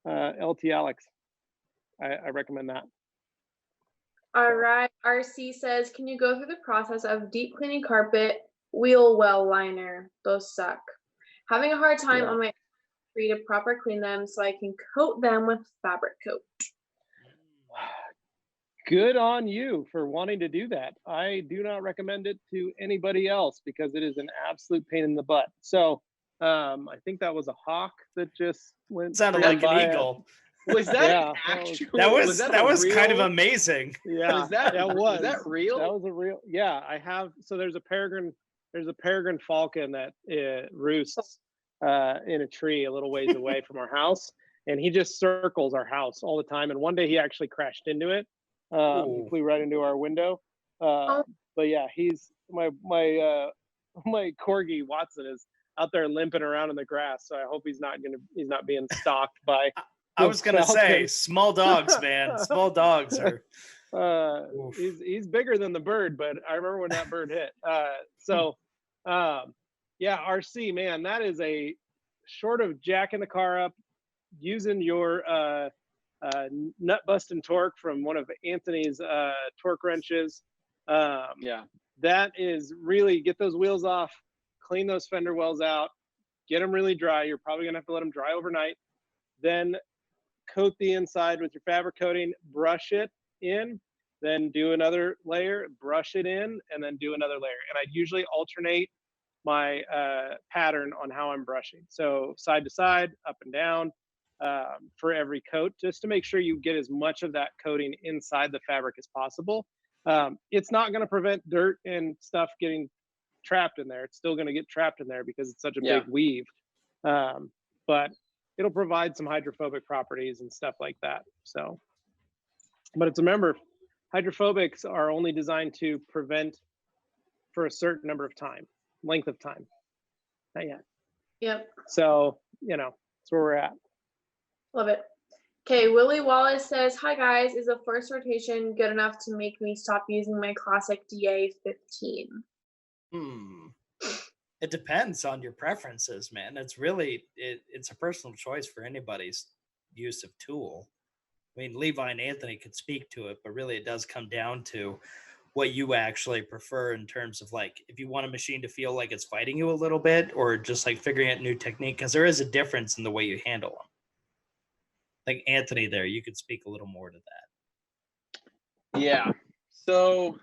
LT Alex, I recommend that. All right. RC says, can you go through the process of deep cleaning carpet, wheel well liner? Those suck. Having a hard time on my tree to proper clean them so I can coat them with fabric coat. Good on you for wanting to do that. I do not recommend it to anybody else because it is an absolute pain in the butt. So I think that was a hawk that just went. Sounded like an eagle. Was that actual? That was real, kind of amazing. Yeah, was that real? That was a real. Yeah, I have. So there's a peregrine falcon that roosts in a tree a little ways away from our house, and he just circles our house all the time. And one day he actually crashed into it. He flew right into our window. But yeah, he's my corgi Watson is out there limping around in the grass. So I hope he's not being stalked by. I was gonna say small dogs, man. Small dogs are. He's bigger than the bird, but I remember when that bird hit. Yeah, RC, man, that is a short of jacking the car up, using your nut busting torque from one of Anthony's torque wrenches. That is really, get those wheels off, clean those fender wells out, get them really dry. You're probably gonna have to let them dry overnight. Then coat the inside with your fabric coating, brush it in, then do another layer, brush it in, and then do another layer. And I usually alternate my pattern on how I'm brushing. So side to side, up and down for every coat, just to make sure you get as much of that coating inside the fabric as possible. It's not going to prevent dirt and stuff getting trapped in there. It's still going to get trapped in there because it's such a big weave. But it'll provide some hydrophobic properties and stuff like that. So, but it's, remember, hydrophobics are only designed to prevent for a certain length of time. Not yet. Yep. So, that's where we're at. Love it. Okay, Willie Wallace says, hi guys, is a first rotation good enough to make me stop using my classic DA15? It depends on your preferences, man. It's really, it's a personal choice for anybody's use of tool. I mean, Levi and Anthony could speak to it, but really it does come down to what you actually prefer in terms of, like, if you want a machine to feel like it's fighting you a little bit, or just like figuring out new technique, because there is a difference in the way you handle them. Like Anthony there, you could speak a little more to that. Yeah. So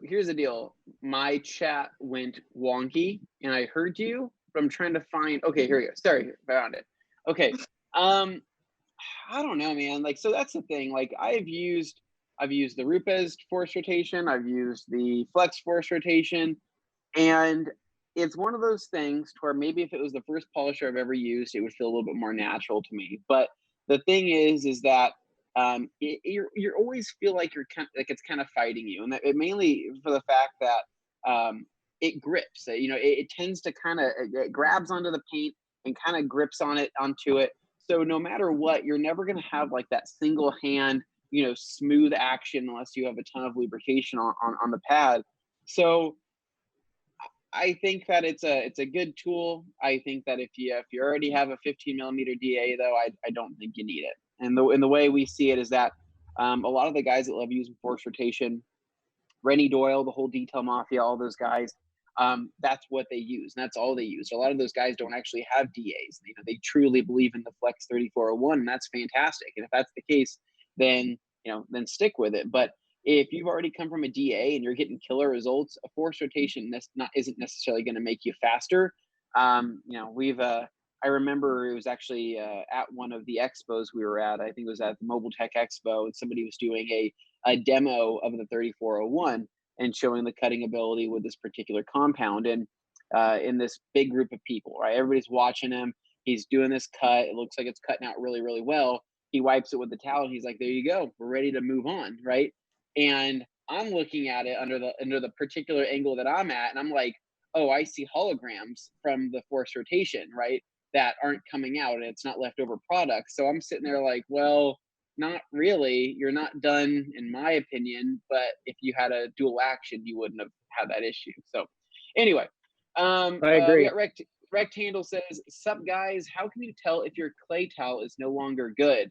here's the deal. My chat went wonky and I heard you, but I'm trying to find, okay, here we go. Sorry, found it. Okay. I don't know, man. Like, so that's the thing. Like, I've used the Rupes force rotation. I've used the Flex force rotation, and it's one of those things where maybe if it was the first polisher I've ever used, it would feel a little bit more natural to me. But the thing is that you always feel like you're kind of, like it's kind of fighting you, and that it mainly for the fact that it grips. It tends to kind of, it grabs onto the paint and kind of grips onto it. So no matter what, you're never going to have like that single hand, smooth action unless you have a ton of lubrication on the pad. So I think that it's a good tool. I think that if you already have a 15 millimeter DA, though, I don't think you need it. And the way we see it is that a lot of the guys that love using force rotation, Rennie Doyle, the whole Detail Mafia, all those guys, that's what they use, and that's all they use. A lot of those guys don't actually have DAs. They truly believe in the Flex 3401, and that's fantastic. And if that's the case, then stick with it. But if you've already come from a DA and you're getting killer results, a force rotation isn't necessarily going to make you faster. I remember it was actually at one of the expos we were at. I think it was at the Mobile Tech Expo, and somebody was doing a demo of the 3401 and showing the cutting ability with this particular compound. And in this big group of people, right? Everybody's watching him. He's doing this cut. It looks like it's cutting out really, really well. He wipes it with the towel and he's like, there you go. We're ready to move on, right? And I'm looking at it under the particular angle that I'm at, and I'm like, oh, I see holograms from the force rotation, right? That aren't coming out, and it's not leftover product. So I'm sitting there like, well, not really. You're not done, in my opinion. But if you had a dual action, you wouldn't have had that issue. So anyway, I agree. Rectandle says, sup guys, how can you tell if your clay towel is no longer good?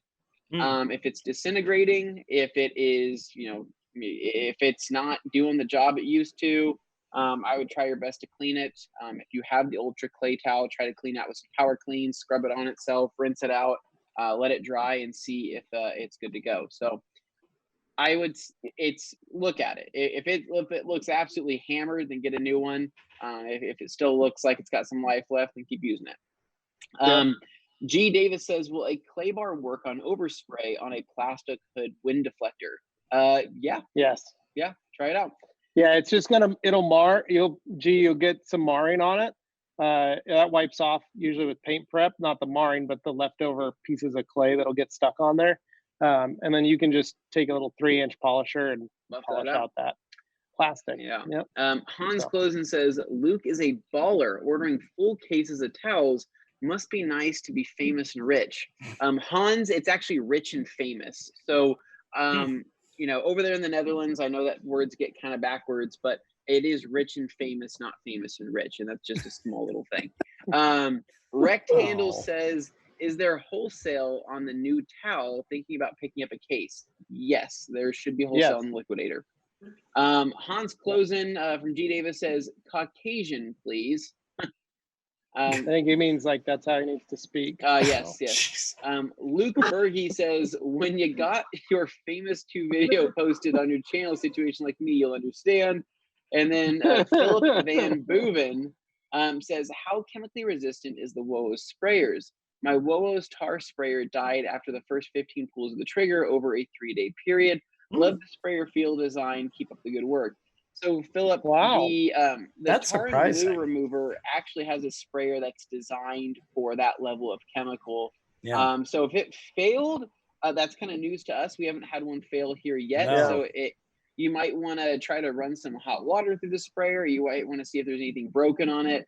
If it's disintegrating, if it is, if it's not doing the job it used to, I would try your best to clean it. If you have the ultra clay towel, try to clean out with some power clean, scrub it on itself, rinse it out, let it dry, and see if it's good to go. So I would, look at it. If it looks absolutely hammered, then get a new one. If it still looks like it's got some life left, then keep using it. G. Davis says, will a clay bar work on overspray on a plastic hood wind deflector? Yeah. Yes. Yeah. Try it out. Yeah, it's just it'll mar. You'll get some marring on it. That wipes off usually with paint prep, not the marring, but the leftover pieces of clay that'll get stuck on there. And then you can just take a little 3-inch polisher and polish out that plastic. Yeah. Yep. Hans Closen says, Luke is a baller, ordering full cases of towels. Must be nice to be famous and rich. Hans, it's actually rich and famous. So, you know, over there in the Netherlands, I know that words get kind of backwards, but it is rich and famous, not famous and rich. And that's just a small little thing. Rectandle says, is there wholesale on the new towel? Thinking about picking up a case. Yes, there should be wholesale on the Liquidator. Hans Closen from G. Davis says, Caucasian, please. I think he means like that's how he needs to speak. Yes. Luke Berge says, when you got your famous 2 video posted on your channel, situation like me, you'll understand. And then Philip Van Boeven says, how chemically resistant is the Wowo's sprayers? My Wowo's tar sprayer died after the first 15 pulls of the trigger over a 3-day period. Love the sprayer feel design. Keep up the good work. So Philip, the that's tar surprising. and glue remover actually has a sprayer that's designed for that level of chemical. Yeah. So if it failed, that's kind of news to us. We haven't had one fail here yet. No. So you might want to try to run some hot water through the sprayer. You might want to see if there's anything broken on it.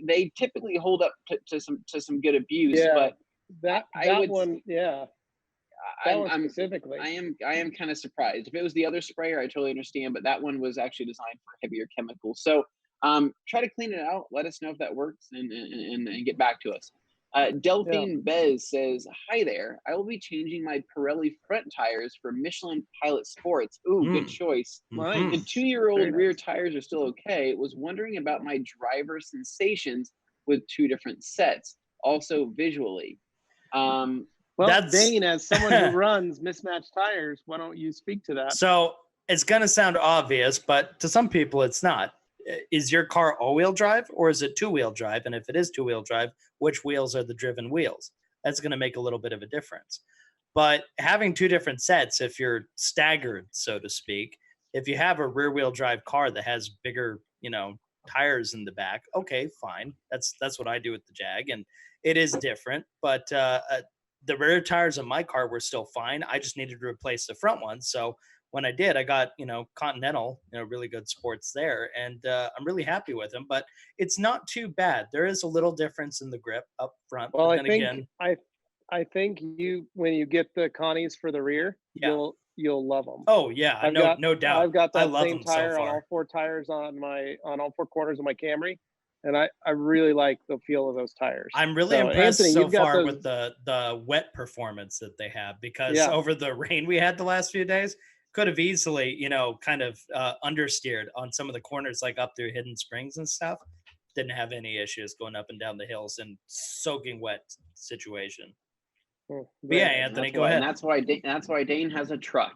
They typically hold up to some good abuse, but that one specifically, I am kind of surprised. If it was the other sprayer, I totally understand, but that one was actually designed for heavier chemicals. So try to clean it out. Let us know if that works and get back to us. Delphine Bez says, hi there. I will be changing my Pirelli front tires for Michelin Pilot Sports. Ooh, good choice. The 2-year-old rear tires are still okay. Was wondering about my driver sensations with 2 different sets, also visually. Well, that's Dane, as someone who runs mismatched tires, why don't you speak to that? So it's going to sound obvious, but to some people it's not. Is your car all-wheel drive or is it 2-wheel drive? And if it is 2-wheel drive, which wheels are the driven wheels? That's going to make a little bit of a difference. But having 2 different sets, if you're staggered, so to speak, if you have a rear-wheel drive car that has bigger, tires in the back, okay, fine. That's what I do with the Jag, and it is different. But the rear tires on my car were still fine. I just needed to replace the front ones. So when I did, I got, Continental, really good sports there. And I'm really happy with them, but it's not too bad. There is a little difference in the grip up front. Well, I think when you get the Connies for the rear, you'll love them. Oh yeah, no doubt. I've got that same tire on all 4 tires on all 4 corners of my Camry. And I really like the feel of those tires. I'm really impressed so far with the wet performance that they have, because over the rain we had the last few days, could have easily, kind of understeered on some of the corners, like up through Hidden Springs and stuff. Didn't have any issues going up and down the hills in soaking wet situation. But yeah, Anthony, go ahead. And that's why Dane has a truck.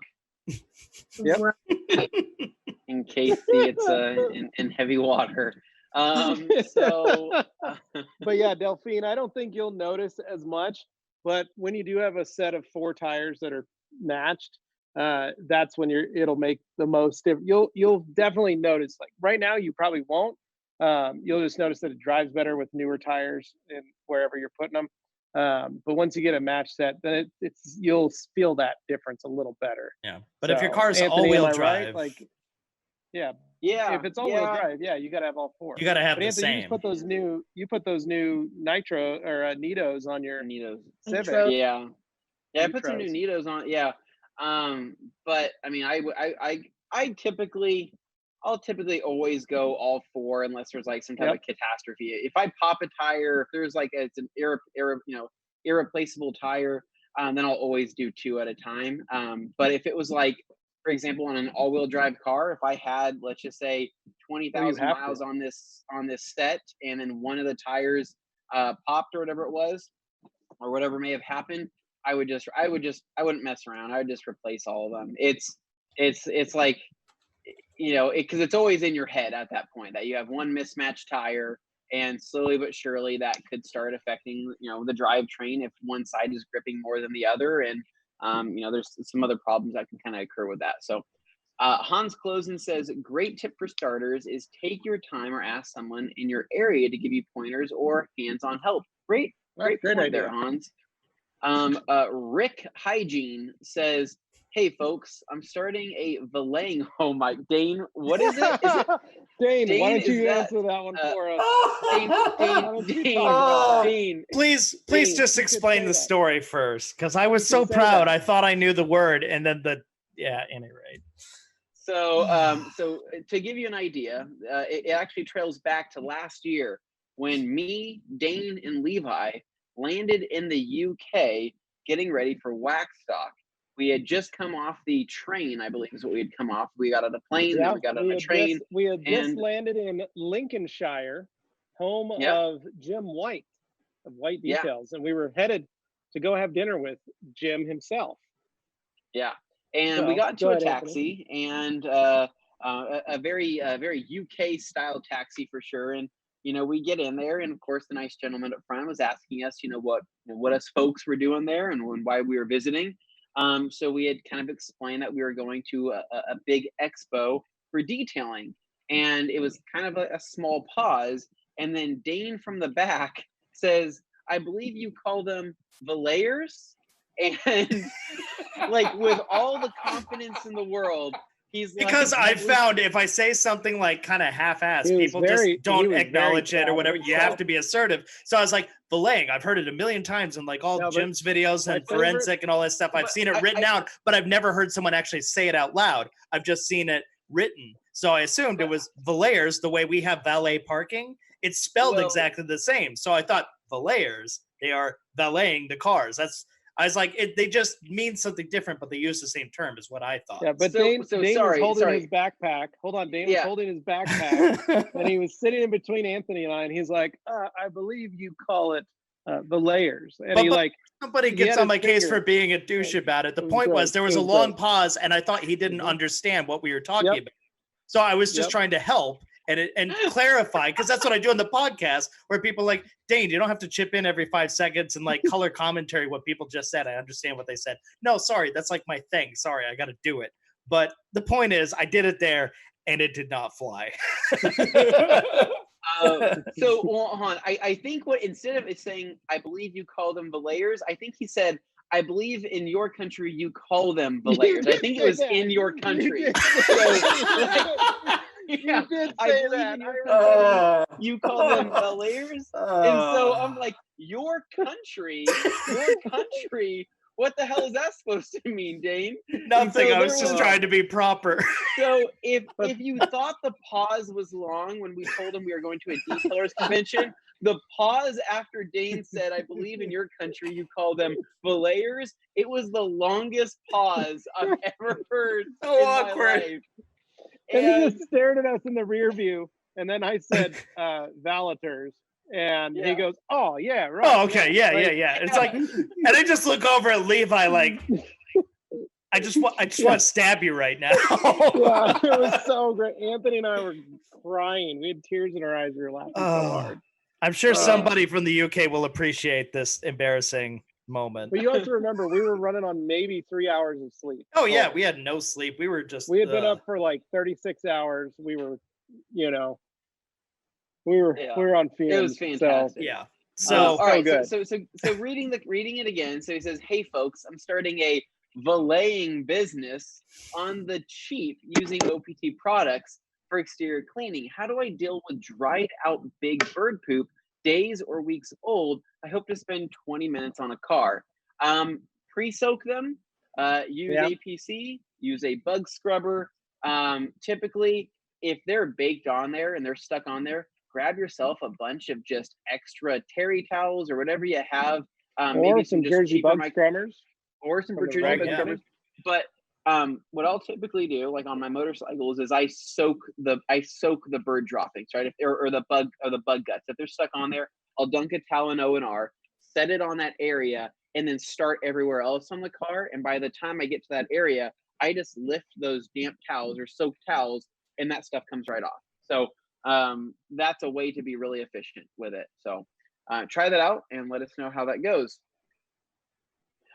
Yep. In case it's in heavy water. But yeah, Delphine, I don't think you'll notice as much, but when you do have a set of 4 tires that are matched, that's when it'll make the most difference. You'll definitely notice. Like right now, you probably won't. You'll just notice that it drives better with newer tires and wherever you're putting them. But once you get a match set, then you'll feel that difference a little better. Yeah, but if your car's all-wheel drive, right? If it's all-wheel drive, you got to have all 4. You got to have the Anthony, same. You put those new Nitro or Nitos on your Civic. Nitro. Yeah, I put some new Nitos on. Yeah. But I mean, I'll typically always go all 4 unless there's like some type of catastrophe. If I pop a tire, if there's like it's an irreplaceable tire, then I'll always do 2 at a time. But if it was like, for example, on an all-wheel drive car, if I had, let's just say 20,000 miles on this set, and then one of the tires popped or whatever it was, or whatever may have happened, I wouldn't mess around. I would just replace all of them. It's like, because it's always in your head at that point that you have one mismatched tire And slowly but surely that could start affecting, the drivetrain if one side is gripping more than the other. And, there's some other problems that can kind of occur with that. So Hans Closen says, great tip for starters is take your time or ask someone in your area to give you pointers or hands-on help. Great point there, Hans. Rick Hygiene says, hey folks, I'm starting a valeting home. Dane, what is it? Is it Dane, why don't you answer that one for us? Dane, please just explain the story first, because I was so proud. I thought I knew the word, and then any rate. So, so to give you an idea, it actually trails back to last year when me, Dane, and Levi landed in the UK getting ready for wax stock. We had just come off the train, I believe is what we had come off. We got on a plane, then we got on a train. We had just landed in Lincolnshire, home of Jim White, of White Details. And we were headed to go have dinner with Jim himself. Yeah. And we got into a taxi, and a very UK style taxi for sure. And we get in there, and of course the nice gentleman up front was asking us, what us folks were doing there and why we were visiting. So we had kind of explained that we were going to a big expo for detailing, and it was kind of a small pause. And then Dane from the back says, I believe you call them valeters. And like with all the confidence in the world, he's like, because I found if I say something like kind of half-assed, people just don't acknowledge it or whatever. You have to be assertive. So I was like, valeting, I've heard it a million times in like all Jim's videos and forensic and all that stuff. I've seen it written down, but I've never heard someone actually say it out loud. I've just seen it written. So I assumed it was valeters, the way we have valet parking. It's spelled exactly the same. So I thought valeters, they are valeting the cars. I was like, they just mean something different, but they use the same term, is what I thought. Yeah, but Dane was holding his backpack. Hold on, Dane was holding his backpack, and he was sitting in between Anthony and I, and he's like, I believe you call it the layers. And somebody gets on my case for being a douche about it. The point was there was a long pause, and I thought he didn't understand what we were talking about. So I was just trying to help and clarify, because that's what I do on the podcast, where people are like, Dane, you don't have to chip in every 5 seconds and like color commentary what people just said. I understand what they said. No, sorry, that's like my thing. Sorry, I got to do it. But the point is, I did it there, and it did not fly. So hold on. I think instead of it saying, I believe you call them valeters, I think he said, I believe in your country you call them valeters. I think it was in your country. You did say that. You call them valeters, and so I'm like, your country. What the hell is that supposed to mean, Dane? Nothing. So I was just trying to be proper. So if you thought the pause was long when we told him we were going to a detailers convention, the pause after Dane said, I believe in your country you call them valeters, it was the longest pause I've ever heard in my life. And he just stared at us in the rear view, and then I said, valeters. And he goes, oh, yeah, right. Oh, okay, yeah. It's like, and I just look over at Levi like, I just want to stab you right now. Yeah, it was so great. Anthony and I were crying. We had tears in our eyes. We were laughing so hard. I'm sure somebody from the UK will appreciate this embarrassing moment. But you have to remember, we were running on maybe 3 hours of sleep. Oh, yeah, we had no sleep. We had been up for like 36 hours. We were, we were on fumes. It was fantastic. So, yeah. So all right. So reading it again. So he says, "Hey folks, I'm starting a valeting business on the cheap using OPT products for exterior cleaning. How do I deal with dried out big bird poop, days or weeks old? I hope to spend 20 minutes on a car. Pre-soak them. Use APC. Use a bug scrubber. Typically, if they're baked on there and they're stuck on there, grab yourself a bunch of just extra terry towels or whatever you have. Maybe some Jersey bug scrubbers. Or some Jersey bug scrubbers. But what I'll typically do, like on my motorcycles, is I soak the bird droppings, right? Or the bug guts. If they're stuck on there, I'll dunk a towel in O&R, set it on that area, and then start everywhere else on the car. And by the time I get to that area, I just lift those damp towels or soaked towels, and that stuff comes right off. So that's a way to be really efficient with it. So try that out and let us know how that goes.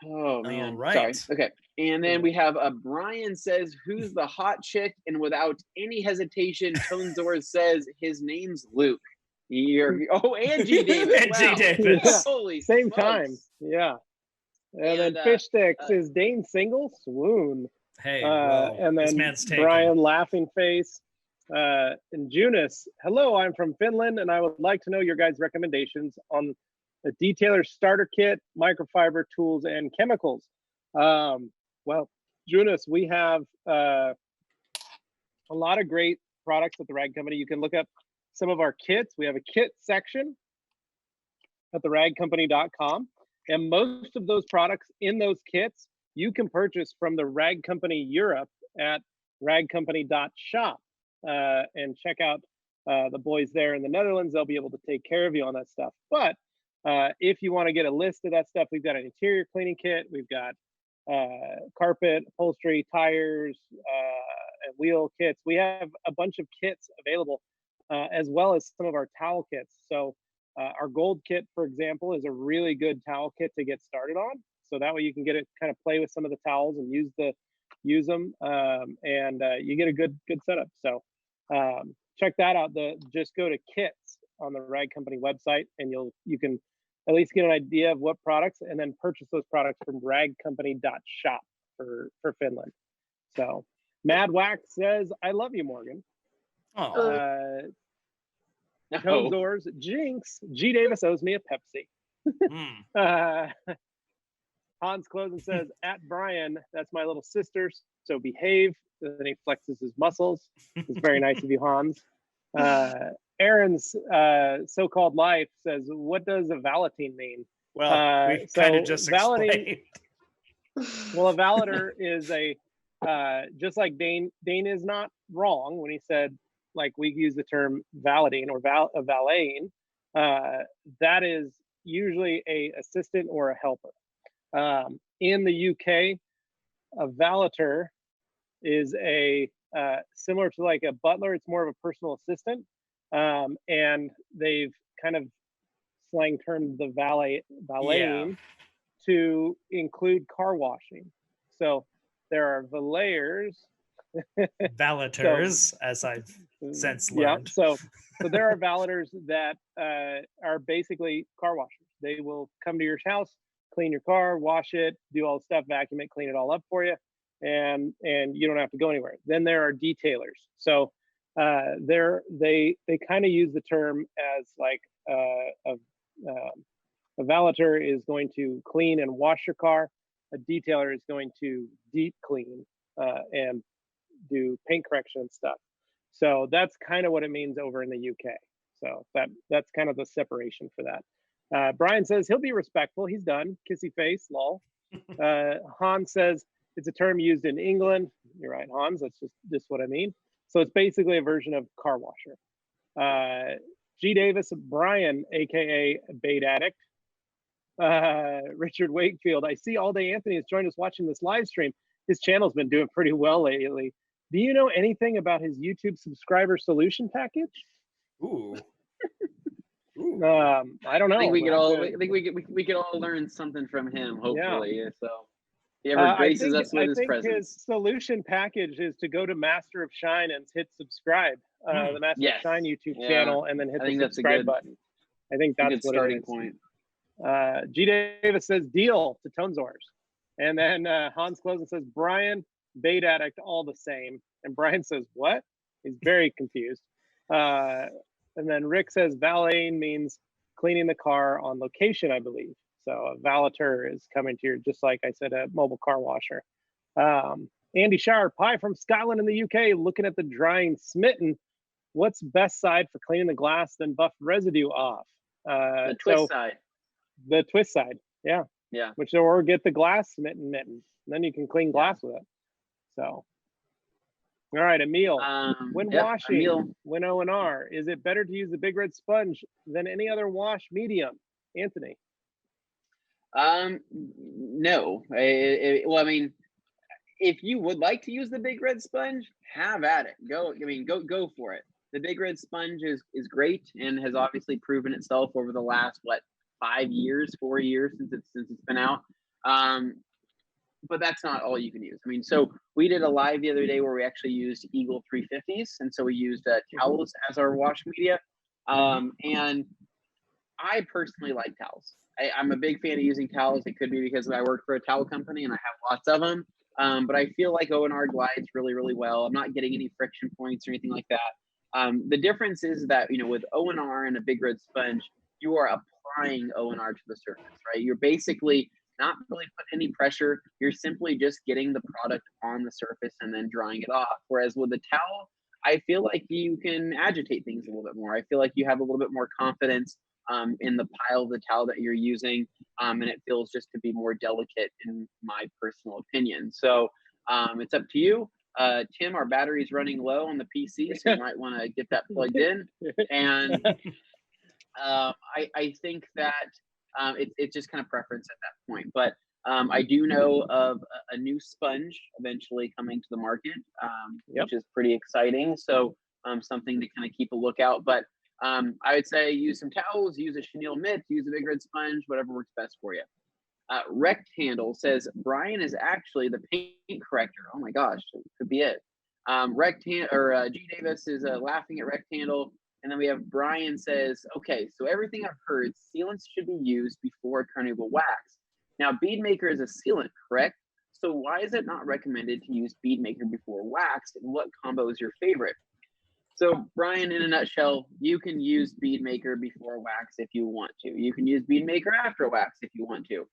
Oh man, right. Sorry. Okay, and then we have Brian says, "Who's the hot chick?" And without any hesitation, Tonzor says his name's Luke. And G Davis. And G Davis. Yeah. Holy Same smokes. time. Yeah. And then Fish Sticks is Dane single? Swoon. Hey, well, and this then man's taken. Brian laughing face. And Junis, hello, I'm from Finland, and I would like to know your guys' recommendations on the detailer starter kit, microfiber tools, and chemicals. Well, Junis, we have a lot of great products at the Rag Company. You can look up some of our kits. We have a kit section at theragcompany.com. And most of those products in those kits, you can purchase from the Rag Company Europe at ragcompany.shop. And check out the boys there in the Netherlands. They'll be able to take care of you on that stuff. But if you want to get a list of that stuff, we've got an interior cleaning kit. We've got carpet, upholstery, tires, and wheel kits. We have a bunch of kits available, as well as some of our towel kits. So our gold kit, for example, is a really good towel kit to get started on. So that way you can get it, kind of play with some of the towels and use them, and you get a good setup. So check that out. Just go to kits on the Rag Company website, and you can at least get an idea of what products, and then purchase those products from ragcompany.shop for Finland. So Mad Wax says, "I love you, Morgan." Oh. Tonzors, Jinx, G Davis owes me a Pepsi. Hans Closen says, "At Brian, that's my little sister, so behave." Then he flexes his muscles. It's very nice of you, Hans. Aaron's so-called life says, "What does a Valetine mean?" Well, we kind of just explained. Well, a valeter is just like Dane is not wrong when he said, like, we use the term valeting or valeting. That is usually a assistant or a helper. In the UK, a valeter is similar to like a butler. It's more of a personal assistant, and they've kind of slang termed the valeting to include car washing. So there are valeters, valeters, as I've since learned. Yeah, so there are valeters that are basically car washers. They will come to your house, clean your car, wash it, do all the stuff, vacuum it, clean it all up for you, and you don't have to go anywhere. Then there are detailers. So they kind of use the term as like a valeter is going to clean and wash your car. A detailer is going to deep clean and do paint correction and stuff. So that's kind of what it means over in the UK. So that's kind of the separation for that. Brian says he'll be respectful. He's done. Kissy face, lol. Hans says it's a term used in England. You're right, Hans. That's just what I mean. So it's basically a version of car washer. G Davis, Brian, aka Bait Addict. Richard Wakefield, I see All Day Anthony has joined us watching this live stream. His channel's been doing pretty well lately. Do you know anything about his YouTube subscriber solution package? Ooh. I don't know. I think we could all learn something from him, hopefully. Yeah. So he ever graces us with his presence. His solution package is to go to Master of Shine and hit subscribe. The Master of Shine YouTube channel, and then hit the subscribe button. I think that's what starting it is. Point. G Davis says deal to Tonzors. And then Hans Closen says, Brian, Bait Addict, all the same. And Brian says, what? He's very confused. And then Rick says valeting means cleaning the car on location, I believe. So a valeter is coming to your, just like I said, a mobile car washer. Andy Shower Pie from Scotland in the UK, looking at the drying smitten. What's best side for cleaning the glass, then buff residue off? The twist side. The twist side, yeah. Yeah. Or get the glass mitten. Then you can clean glass with it. So, all right, Emil. When washing, Emil. When O&R, is it better to use the big red sponge than any other wash medium? Anthony. No. Well, I mean, if you would like to use the big red sponge, have at it. Go for it. the Big Red Sponge is great and has obviously proven itself over the last 4 years since it's been out. But that's not all you can use. I mean, so we did a live the other day where we actually used Eagle 350s, and so we used towels as our wash media. And I personally like towels. I'm a big fan of using towels. It could be because I work for a towel company and I have lots of them. But I feel like O&R glides really, really well. I'm not getting any friction points or anything like that. The difference is that, with O&R and a Big Red Sponge, you are applying O&R to the surface, right? You're basically not really putting any pressure. You're simply just getting the product on the surface and then drying it off. Whereas with a towel, I feel like you can agitate things a little bit more. I feel like you have a little bit more confidence in the pile of the towel that you're using, and it feels just to be more delicate in my personal opinion. So it's up to you. Tim, our battery's running low on the PC, so you might want to get that plugged in. And I think that it's just kind of preference at that point. But I do know of a new sponge eventually coming to the market, which is pretty exciting. So something to kind of keep a lookout. But I would say use some towels, use a chenille mitt, use a Big Red Sponge, whatever works best for you. Recthandle says Brian is actually the paint corrector. Oh my gosh, it could be it. G Davis is laughing at Recthandle. And then we have Brian says, okay, so everything I've heard, sealants should be used before turning to wax. Now, Bead Maker is a sealant, correct? So why is it not recommended to use Bead Maker before wax? And what combo is your favorite? So Brian, in a nutshell, you can use Bead Maker before wax if you want to. You can use Bead Maker after wax if you want to.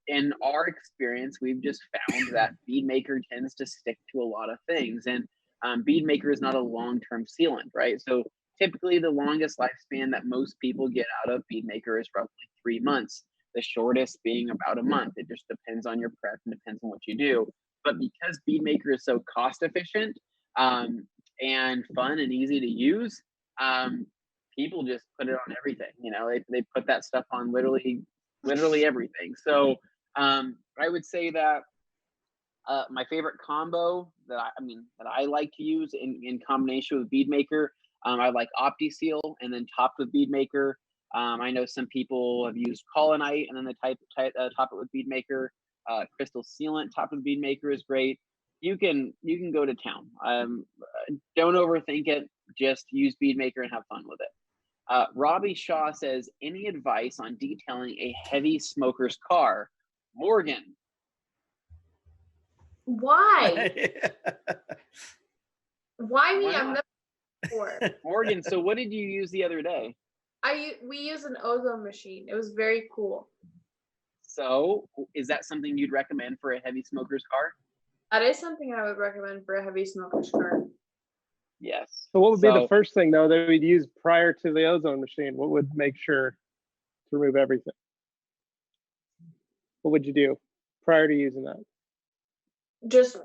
In our experience, we've just found that Bead Maker tends to stick to a lot of things. And Bead Maker is not a long-term sealant, right? So typically the longest lifespan that most people get out of Bead Maker is roughly 3 months. The shortest being about a month. It just depends on your prep and depends on what you do. But because Bead Maker is so cost efficient and fun and easy to use, people just put it on everything. They put that stuff on literally everything. So I would say that my favorite combo that I like to use in combination with Bead Maker, I like OptiSeal and then topped with Bead Maker. I know some people have used Colonite and then they top it with Bead Maker. Crystal Sealant topped with Bead Maker is great. You can go to town. Don't overthink it. Just use Bead Maker and have fun with it. Robbie Shaw says, any advice on detailing a heavy smoker's car? Morgan. Why? Why me? I've never before. Morgan, so what did you use the other day? We use an ozone machine. It was very cool. So is that something you'd recommend for a heavy smoker's car? That is something I would recommend for a heavy smoker's car. Yes. So what would be the first thing though that we'd use prior to the ozone machine? What would make sure to remove everything? What would you do prior to using that? Just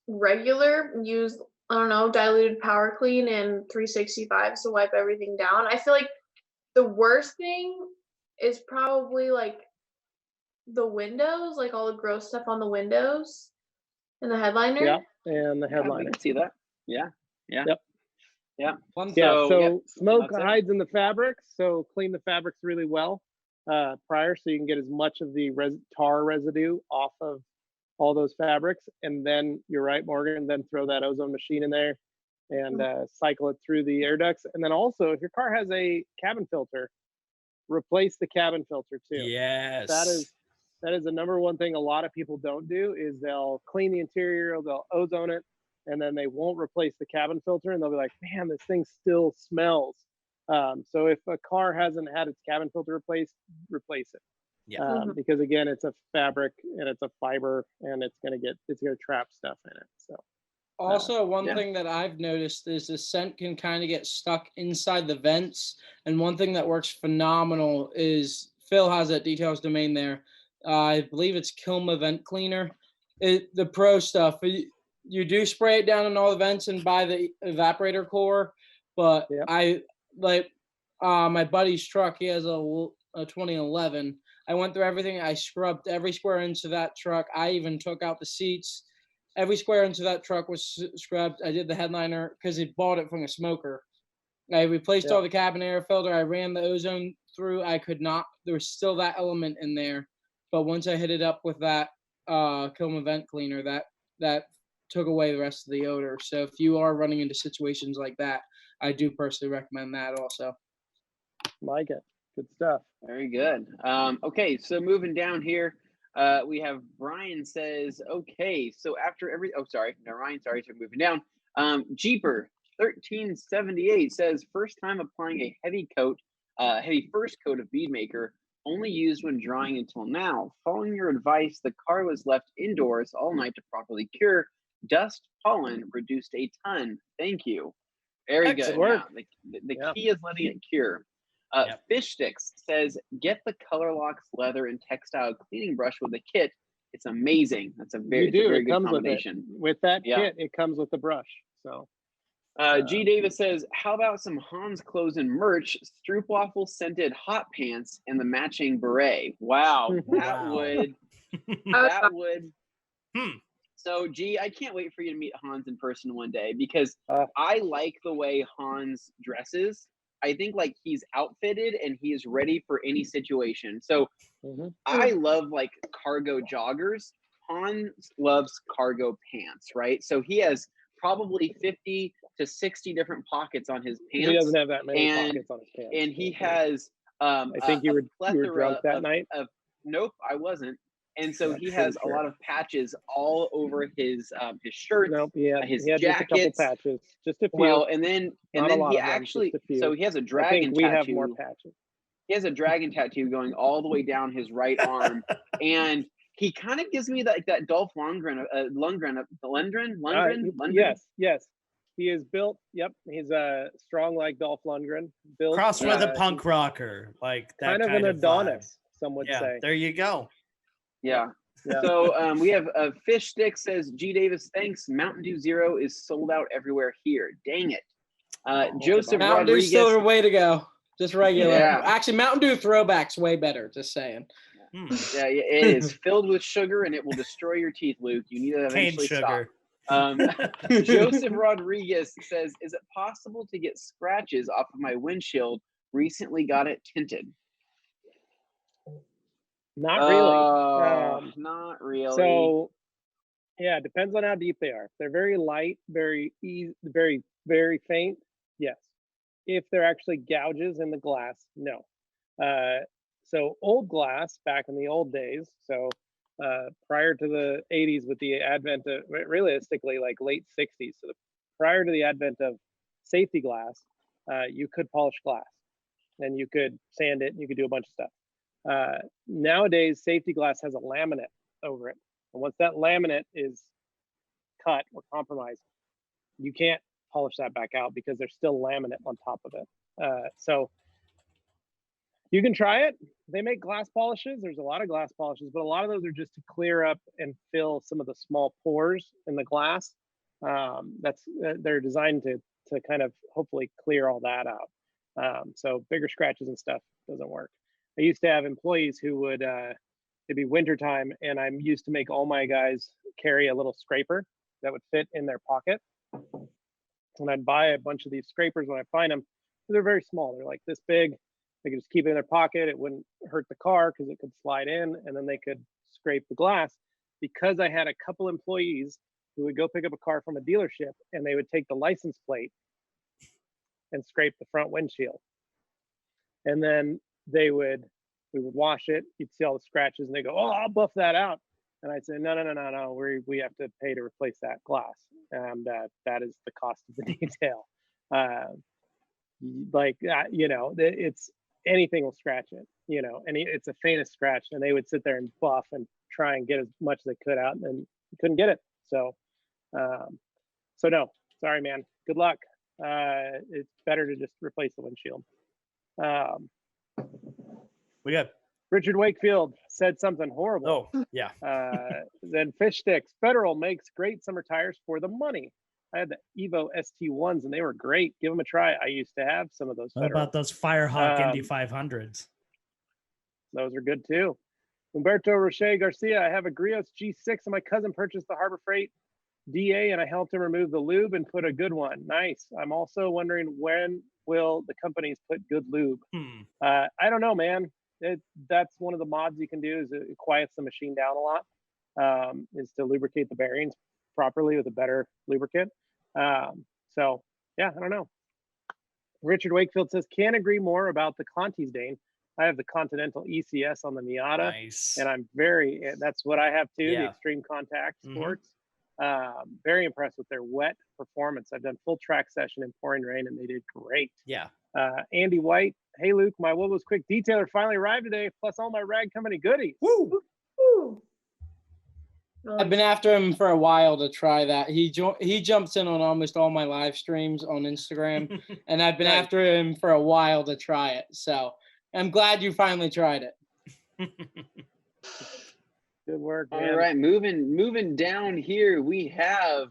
regular, use, I don't know, diluted power clean and 365s to wipe everything down. I feel like the worst thing is probably like the windows, like all the gross stuff on the windows and the headliner. Yeah, and the headliner. I can see that. Yeah. Yep. Yeah. So smoke hides in the fabrics. So clean the fabrics really well prior, so you can get as much of the tar residue off of all those fabrics. And then you're right, Morgan. Then throw that ozone machine in there and cycle it through the air ducts. And then also, if your car has a cabin filter, replace the cabin filter too. Yes. That is the number one thing a lot of people don't do is they'll clean the interior, they'll ozone it, and then they won't replace the cabin filter, and they'll be like, man, this thing still smells. So if a car hasn't had its cabin filter replaced, replace it. Yeah. Because again, it's a fabric and it's a fiber, and it's gonna trap stuff in it. So also one thing that I've noticed is the scent can kind of get stuck inside the vents. And one thing that works phenomenal is Phil has that details domain there. I believe it's Kilma Vent Cleaner. The pro stuff. You do spray it down in all the vents and buy the evaporator core, but I like my buddy's truck. He has a 2011. I went through everything. I scrubbed every square inch of that truck. I even took out the seats. Every square inch of that truck was scrubbed. I did the headliner because he bought it from a smoker. I replaced all the cabin air filter. I ran the ozone through. I could not. There was still that element in there, but once I hit it up with that Kilma vent cleaner, that took away the rest of the odor. So if you are running into situations like that, I do personally recommend that also. Like it. Good stuff. Very good. Okay, so moving down here, we have Brian says, okay, so after every, Ryan, sorry, so moving down. Jeeper 1378 says, first time applying a heavy first coat of Bead Maker, only used when drying until now. Following your advice, the car was left indoors all night to properly cure. Dust, pollen reduced a ton. Thank you. Very good. Yeah, the key is letting it cure. Fish Sticks says, get the ColorLox leather and textile cleaning brush with the kit. It's amazing. That's a very good combination. With that kit, it comes with the brush. So G Davis says, how about some Hans clothes and merch, Stroopwafel scented hot pants, and the matching beret? Wow, that would. So G, I can't wait for you to meet Hans in person one day, because I like the way Hans dresses. I think like he's outfitted and he is ready for any situation. So I love like cargo joggers. Hans loves cargo pants, right? So he has probably 50 to 60 different pockets on his pants. He doesn't have that many pockets on his pants. And he has I think you were drunk that night. Nope, I wasn't. And so he has a lot of patches all over his shirt, his jackets. Just a couple patches, just a few. Well, and then he actually, so he has a dragon tattoo. We have more patches. He has a dragon tattoo going all the way down his right arm, and he kind of gives me that Dolph Lundgren. Yes. He is built. Yep, he's strong like Dolph Lundgren. Built crossed with a punk rocker, like that kind of an Adonis. Some would say. There you go. Yeah. So we have Fish Stick says, G Davis, thanks. Mountain Dew Zero is sold out everywhere here. Dang it. Joseph Mountain Rodriguez. Dew's still a way to go. Just regular. Yeah. Actually, Mountain Dew Throwback's way better. Just saying. Yeah, it is filled with sugar and it will destroy your teeth, Luke. You need to eventually stop. Joseph Rodriguez says, is it possible to get scratches off of my windshield? Recently got it tinted. Not really. Not really. So, yeah, it depends on how deep they are. If they're very light, very easy, very, very faint, yes. If they're actually gouges in the glass, no. So old glass back in the old days, so prior to the 80s with the advent of, realistically, like late 60s, so prior to the advent of safety glass, you could polish glass and you could sand it and you could do a bunch of stuff. Nowadays, safety glass has a laminate over it. And once that laminate is cut or compromised, you can't polish that back out because there's still laminate on top of it. So you can try it. They make glass polishes. There's a lot of glass polishes, but a lot of those are just to clear up and fill some of the small pores in the glass. They're designed to kind of hopefully clear all that out. So bigger scratches and stuff doesn't work. I used to have employees who would, it'd be wintertime, and I'm used to make all my guys carry a little scraper that would fit in their pocket. And I'd buy a bunch of these scrapers when I find them. They're very small. They're like this big. They could just keep it in their pocket. It wouldn't hurt the car because it could slide in, and then they could scrape the glass. Because I had a couple employees who would go pick up a car from a dealership, and they would take the license plate and scrape the front windshield. And then we would wash it. You'd see all the scratches, and they go, "Oh, I'll buff that out." And I'd say, "No. We have to pay to replace that glass, and that is the cost of the detail." It's anything will scratch it, and it's a faintest scratch, and they would sit there and buff and try and get as much as they could out, and couldn't get it. So no, sorry, man. Good luck. It's better to just replace the windshield. We got Richard Wakefield said something horrible. Oh, yeah. Then Fish Sticks. Federal makes great summer tires for the money. I had the Evo ST1s and they were great. Give them a try. I used to have some of those. What about those Firehawk Indy 500s? Those are good too. Humberto Roche Garcia. I have a Grios G6 and my cousin purchased the Harbor Freight DA and I helped him remove the lube and put a good one. Nice. I'm also wondering when will the companies put good lube? I don't know, man. That's one of the mods you can do, is it quiets the machine down a lot, is to lubricate the bearings properly with a better lubricant. So yeah, I don't know. Richard Wakefield says, can't agree more about the Conti's, Dane. I have the Continental ECS on the Miata, and I'm that's what I have too, the Extreme Contact Sports. Very impressed with their wet performance. I've done full track session in pouring rain, and they did great. Yeah. Andy White, hey Luke, my Volvo's quick detailer finally arrived today, plus all my rag company goodies. Woo! Woo. I've been after him for a while to try that. He jumps in on almost all my live streams on Instagram, and I've been after him for a while to try it. So I'm glad you finally tried it. Good work, man. All right, moving down here, we have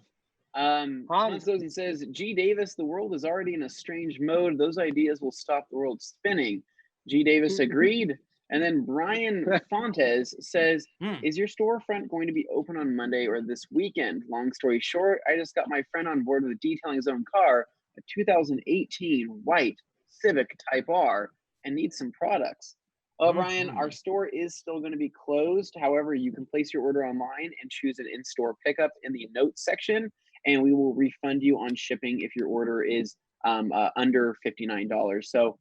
Hans goes and says, G. Davis, the world is already in a strange mode. Those ideas will stop the world spinning. G. Davis agreed. And then Brian Fontes says, is your storefront going to be open on Monday or this weekend? Long story short, I just got my friend on board with detailing his own car, a 2018 white Civic Type R, and needs some products. Well, Brian, our store is still going to be closed. However, you can place your order online and choose an in-store pickup in the notes section, and we will refund you on shipping if your order is under $59. So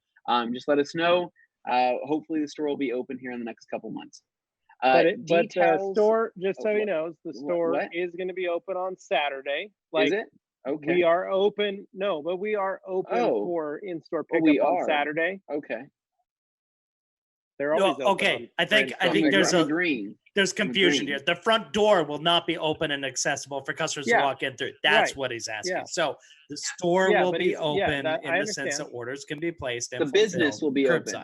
just let us know. Hopefully the store will be open here in the next couple months. But the store, just so you know, the store is going to be open on Saturday. Is it? Okay. We are open. No, but we are open for in-store pickup on Saturday. Okay. They're always open. Okay. I think there's confusion here. The front door will not be open and accessible for customers to walk in through. That's what he's asking. Yeah. So the store will be open in the sense that orders can be placed. And the business will be open.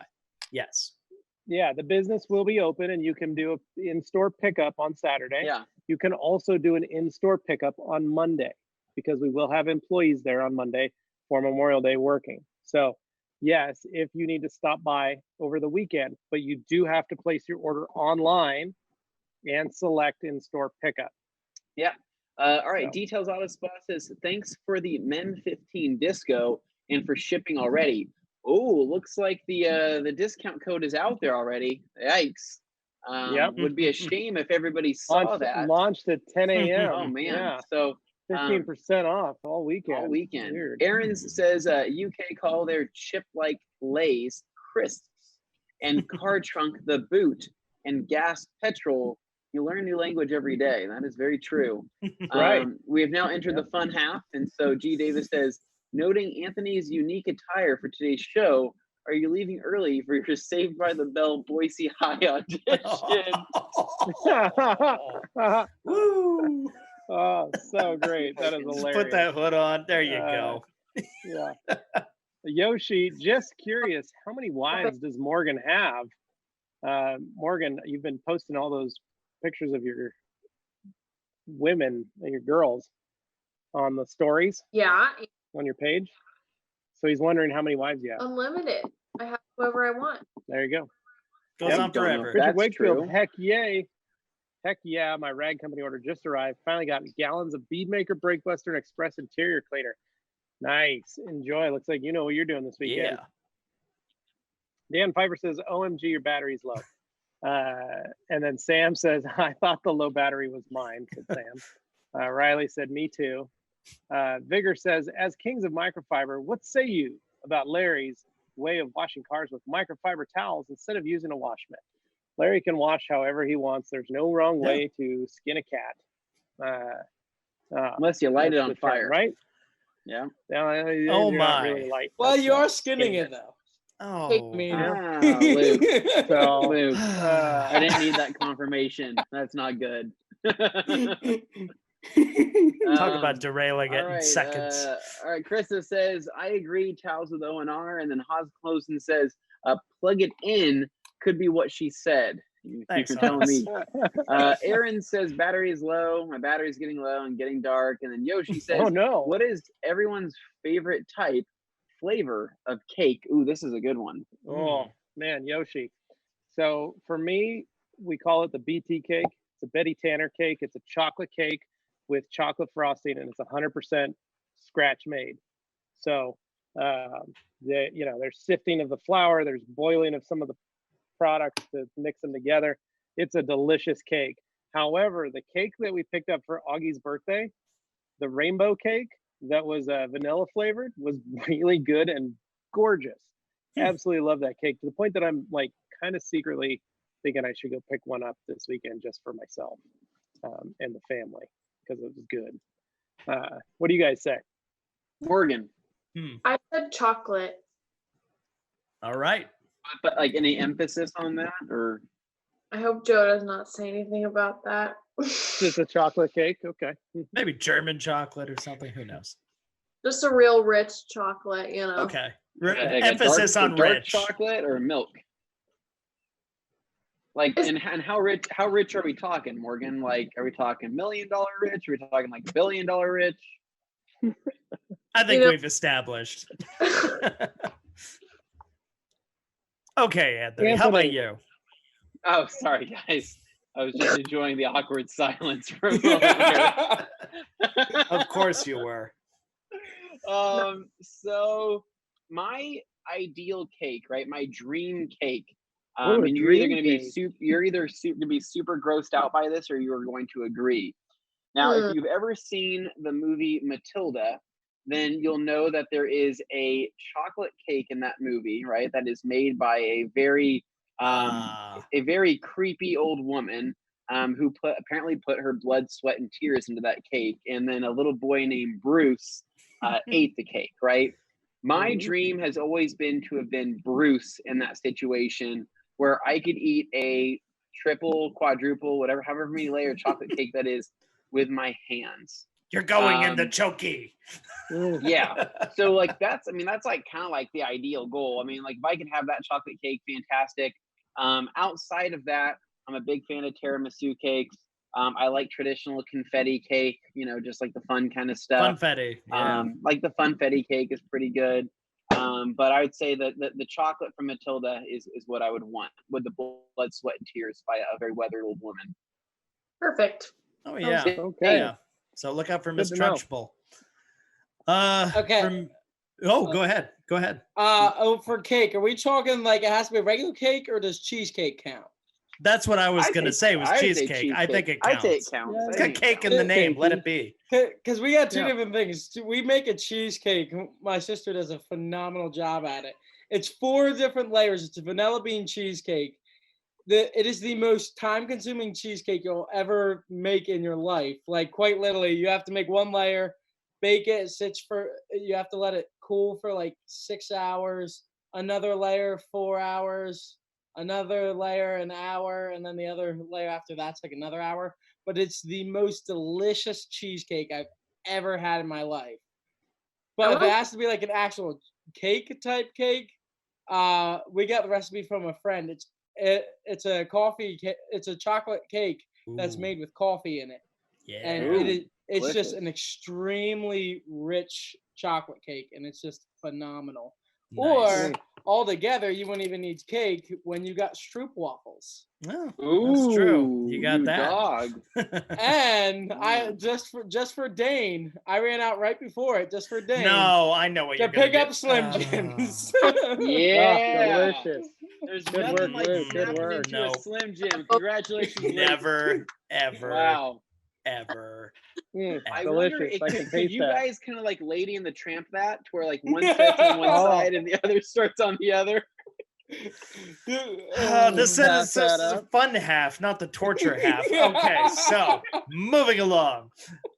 Yes. Yeah, the business will be open, and you can do an in-store pickup on Saturday. Yeah. You can also do an in-store pickup on Monday, because we will have employees there on Monday for Memorial Day working. So yes, if you need to stop by over the weekend, but you do have to place your order online and select in-store pickup. Yeah. All right. Details Auto Spa says, thanks for the Men 15 disco and for shipping already. Oh, looks like the discount code is out there already. Yikes. Would be a shame if everybody saw that. Launched at 10 a.m. Oh, man. Yeah. So 15% off all weekend. All weekend. Weird. Aaron's says UK call their chip-like Lays crisps and car trunk the boot and gas petrol. You learn new language every day. That is very true. Right. We have now entered the fun half. And so G. Davis says, noting Anthony's unique attire for today's show, are you leaving early for your Saved by the Bell Boise High audition? Woo! Oh, so great. That is hilarious. Put that hood on. There you go. Yeah. Yoshi, just curious, how many wives does Morgan have? Morgan, you've been posting all those pictures of your women, your girls, on the stories. Yeah. On your page. So he's wondering how many wives you have. Unlimited. I have whoever I want. There you go. Goes on forever. Richard Wakefield, heck yay. Heck yeah, my rag company order just arrived. Finally got gallons of Bead Maker, Brake Buster, and Express interior cleaner. Nice. Enjoy. Looks like you know what you're doing this weekend. Yeah. Dan Piper says, OMG, your battery's low. And then Sam says, I thought the low battery was mine, said Sam. Riley said, me too. Vigor says, as kings of microfiber, what say you about Larry's way of washing cars with microfiber towels instead of using a wash mitt? Larry can wash however he wants. There's no wrong way to skin a cat. Unless you light it on fire. Right? Yeah. Oh my. Really light. Well, you are skinning it though. Oh, Luke. So, Luke, I didn't need that confirmation. That's not good. Talk about derailing it in seconds. All right, Krista says, I agree, towels with O&R. And then Haas Closen says, plug it in could be what she said. Thanks, you're telling me. Aaron says, battery is low. My battery's getting low and getting dark. And then Yoshi says, oh, no. What is everyone's favorite flavor of cake? Ooh, this is a good one. Oh, man, Yoshi. So for me, we call it the BT cake. It's a Betty Tanner cake. It's a chocolate cake with chocolate frosting, and it's 100% scratch made. So There's sifting of the flour, there's boiling of some of the products to mix them together. It's a delicious cake. However, the cake that we picked up for Augie's birthday, the rainbow cake that was vanilla flavored, was really good and gorgeous. Absolutely love that cake, to the point that I'm like kind of secretly thinking I should go pick one up this weekend just for myself and the family, because it was good. What do you guys say? Morgan. I said chocolate. All right. But like any emphasis on that, or? I hope Joe does not say anything about that. Just a chocolate cake? Okay. Maybe German chocolate or something. Who knows? Just a real rich chocolate, Okay. Emphasis on dark rich. Chocolate or milk? Like, and how rich are we talking, Morgan? Like, are we talking $1 million rich? Are we talking like $1 billion rich? I think we've established. Okay, Anthony, how about you? Oh, sorry, guys. I was just enjoying the awkward silence for a moment here. Of course you were. So my ideal cake, right? My dream cake. And you're either going to be super grossed out by this, or you are going to agree. Now, if you've ever seen the movie Matilda, then you'll know that there is a chocolate cake in that movie, right? That is made by a very creepy old woman who apparently put her blood, sweat, and tears into that cake, and then a little boy named Bruce ate the cake, right? My dream has always been to have been Bruce in that situation, where I could eat a triple, quadruple, however many layer chocolate cake that is, with my hands. You're going in the chokey. Yeah. So like that's like kind of like the ideal goal. I mean, like if I could have that chocolate cake, fantastic. Outside of that, I'm a big fan of tiramisu cakes. I like traditional confetti cake, just like the fun kind of stuff. Funfetti. Yeah. Like the funfetti cake is pretty good. But I would say that the chocolate from Matilda is what I would want, with the blood, sweat, and tears by a very weathered old woman. Perfect. Oh yeah. Okay. Yeah. So look out for Miss Trunchbull. Okay. Go ahead. For cake, are we talking like it has to be a regular cake, or does cheesecake count? That's what I was going to say was cheesecake. I think it counts. I say it counts. It's got cake in the name. Let it be. Because we got two different things. We make a cheesecake. My sister does a phenomenal job at it. It's 4 different layers. It's a vanilla bean cheesecake. It is the most time-consuming cheesecake you'll ever make in your life. Like, quite literally, you have to make 1 layer, bake it, you have to let it cool for like 6 hours, another layer 4 hours, another layer an hour, and then the other layer after that's like another hour. But it's the most delicious cheesecake I've ever had in my life. But if it has to be like an actual cake type cake, we got the recipe from a friend. It's a chocolate cake that's made with coffee in it. Yeah. And it's just an extremely rich chocolate cake, and it's just phenomenal. Nice. Or altogether, you wouldn't even need cake when you got Stroop waffles. Oh, that's true. You got that. Dog. And I just for Dane, I ran out right before it just for Dane. No, I know what you're going to pick up Slim Jims. Yeah, delicious. There's Good nothing work, like Luke. Good snapping work. into a Slim Jim. Congratulations, Luke. Never, ever, wow, ever. I delicious. wonder if I can could taste you that. guys kind of like Lady and the Tramp that, to where like one starts on one side and the other starts on the other. This is the fun half, not the torture half. Okay, so moving along.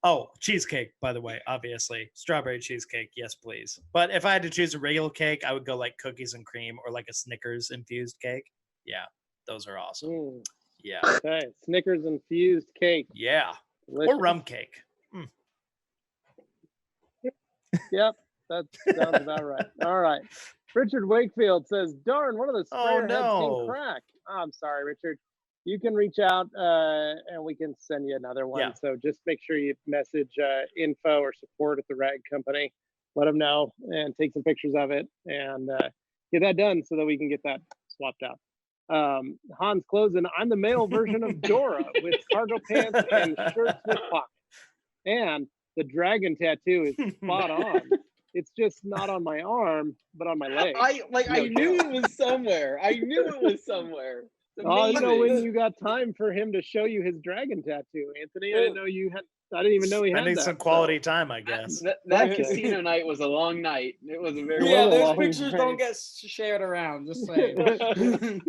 Oh, cheesecake, by the way, obviously. Strawberry cheesecake, yes, please. But if I had to choose a regular cake, I would go like cookies and cream or like a Snickers infused cake. Yeah, those are awesome. Yeah. Okay, Snickers infused cake. Yeah. Delicious. Or rum cake. Yep, that sounds about right. All right. Richard Wakefield says, darn, one of the sprayer heads came crack. Oh, I'm sorry, Richard. You can reach out and we can send you another one. Yeah. So just make sure you message info or support at the rag company. Let them know and take some pictures of it and get that done so that we can get that swapped out. Hans Closen, I'm the male version of Dora with cargo pants and shirts with pockets. And the dragon tattoo is spot on. It's just not on my arm, but on my leg. I knew it was somewhere. I knew it was somewhere. Oh, I didn't know when you got time for him to show you his dragon tattoo, Anthony. I didn't know you had. I didn't even know he had that. Spending some quality time, I guess. That casino night was a long night. It was a very those pictures don't get shared around. Just saying.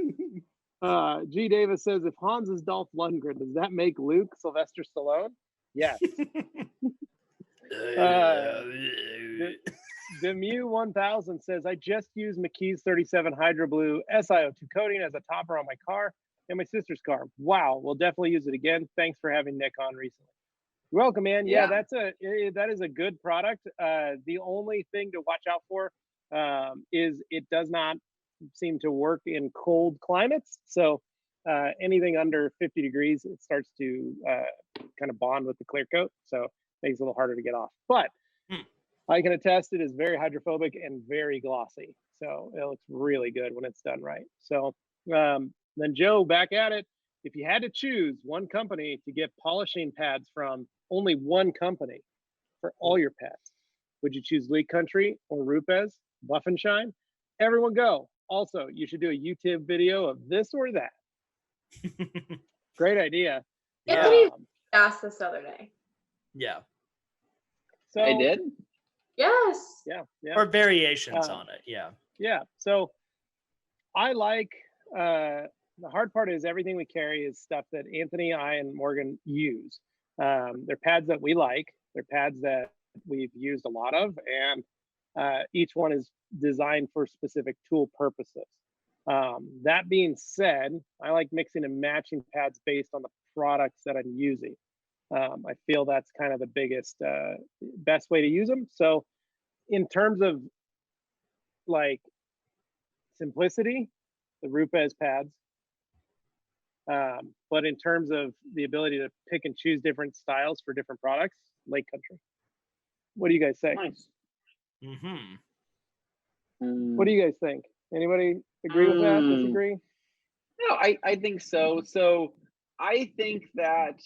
G. Davis says, if Hans is Dolph Lundgren, does that make Luke Sylvester Stallone? Yes. Demu 1000 says, I just used McKee's 37 Hydro Blue SiO2 coating as a topper on my car and my sister's car. Wow, we'll definitely use it again. Thanks for having Nick on recently. You're welcome, man. Yeah, that is a good product. The only thing to watch out for is it does not seem to work in cold climates. So anything under 50 degrees, it starts to kind of bond with the clear coat. So it makes it a little harder to get off. But I can attest it is very hydrophobic and very glossy. So it looks really good when it's done right. So then Joe, back at it. If you had to choose one company to get polishing pads from, only one company for all your pads, would you choose League Country or Rupes, Buff and Shine? Everyone go. Also, you should do a YouTube video of this or that. Great idea. Anthony asked this other day. Yeah. So I did? Yes. Yeah. Or variations on it. Yeah. Yeah. So I like the hard part is everything we carry is stuff that Anthony, I, and Morgan use. They're pads that we like. They're pads that we've used a lot of, and each one is designed for specific tool purposes. That being said, I like mixing and matching pads based on the products that I'm using. I feel that's kind of the biggest, best way to use them. So in terms of like simplicity, the Rupes pads. But in terms of the ability to pick and choose different styles for different products, Lake Country. What do you guys say? Nice. What do you guys think? Anybody agree with that? Disagree? No, I think so. So I think that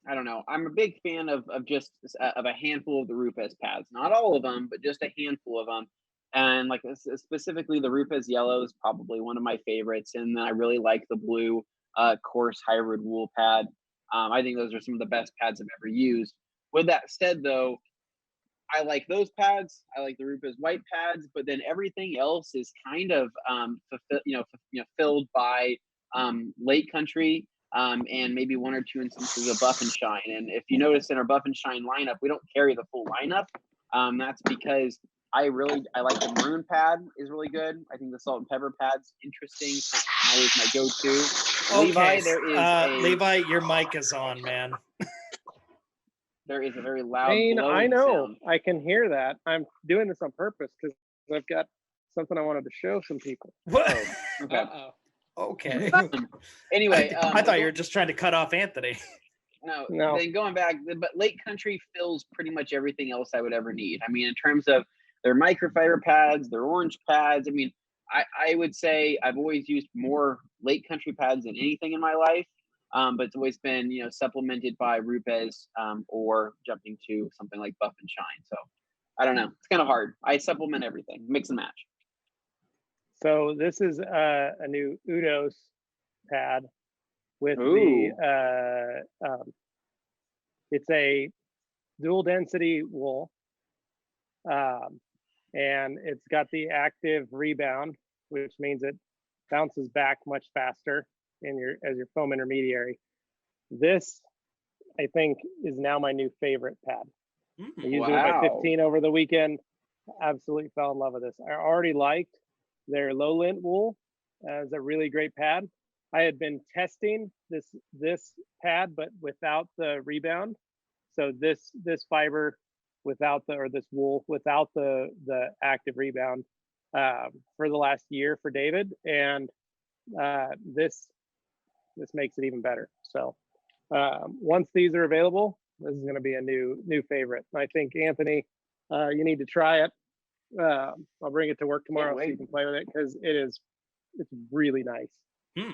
I don't know. I'm a big fan of just of a handful of the Rupes pads, not all of them, but just a handful of them. And like specifically the Rupes yellow is probably one of my favorites, and then I really like the blue coarse hybrid wool pad. I think those are some of the best pads I've ever used. With that said, though, I like those pads. I like the Rupes white pads, but then everything else is kind of filled by Lake Country and maybe one or two instances of Buff and Shine. And if you notice in our Buff and Shine lineup, we don't carry the full lineup. That's because I like the maroon pad is really good. I think the salt and pepper pad's interesting. It's not always my go-to. Okay. Levi, Levi, your mic is on, man. There is a very loud. Dane, I know. Sound. I can hear that. I'm doing this on purpose because I've got something I wanted to show some people. What? Okay. Okay. Anyway, I thought you were just trying to cut off Anthony. No. Then going back, but Lake Country fills pretty much everything else I would ever need. I mean, in terms of their microfiber pads, their orange pads. I mean, I would say I've always used more Lake Country pads than anything in my life. But it's always been, supplemented by Rupes or jumping to something like Buff and Shine. So I don't know. It's kind of hard. I supplement everything, mix and match. So this is a new Udos pad with it's a dual density wool. And it's got the active rebound, which means it bounces back much faster as your foam intermediary. This, I think, is now my new favorite pad. I used it with my 15 over the weekend. Absolutely fell in love with this. I already liked their low lint wool as a really great pad. I had been testing this pad, but without the rebound. So this fiber this wool without the active rebound for the last year for David, and this makes it even better. So once these are available, this is going to be a new favorite. I think Anthony, you need to try it. I'll bring it to work tomorrow so you can play with it because it's really nice.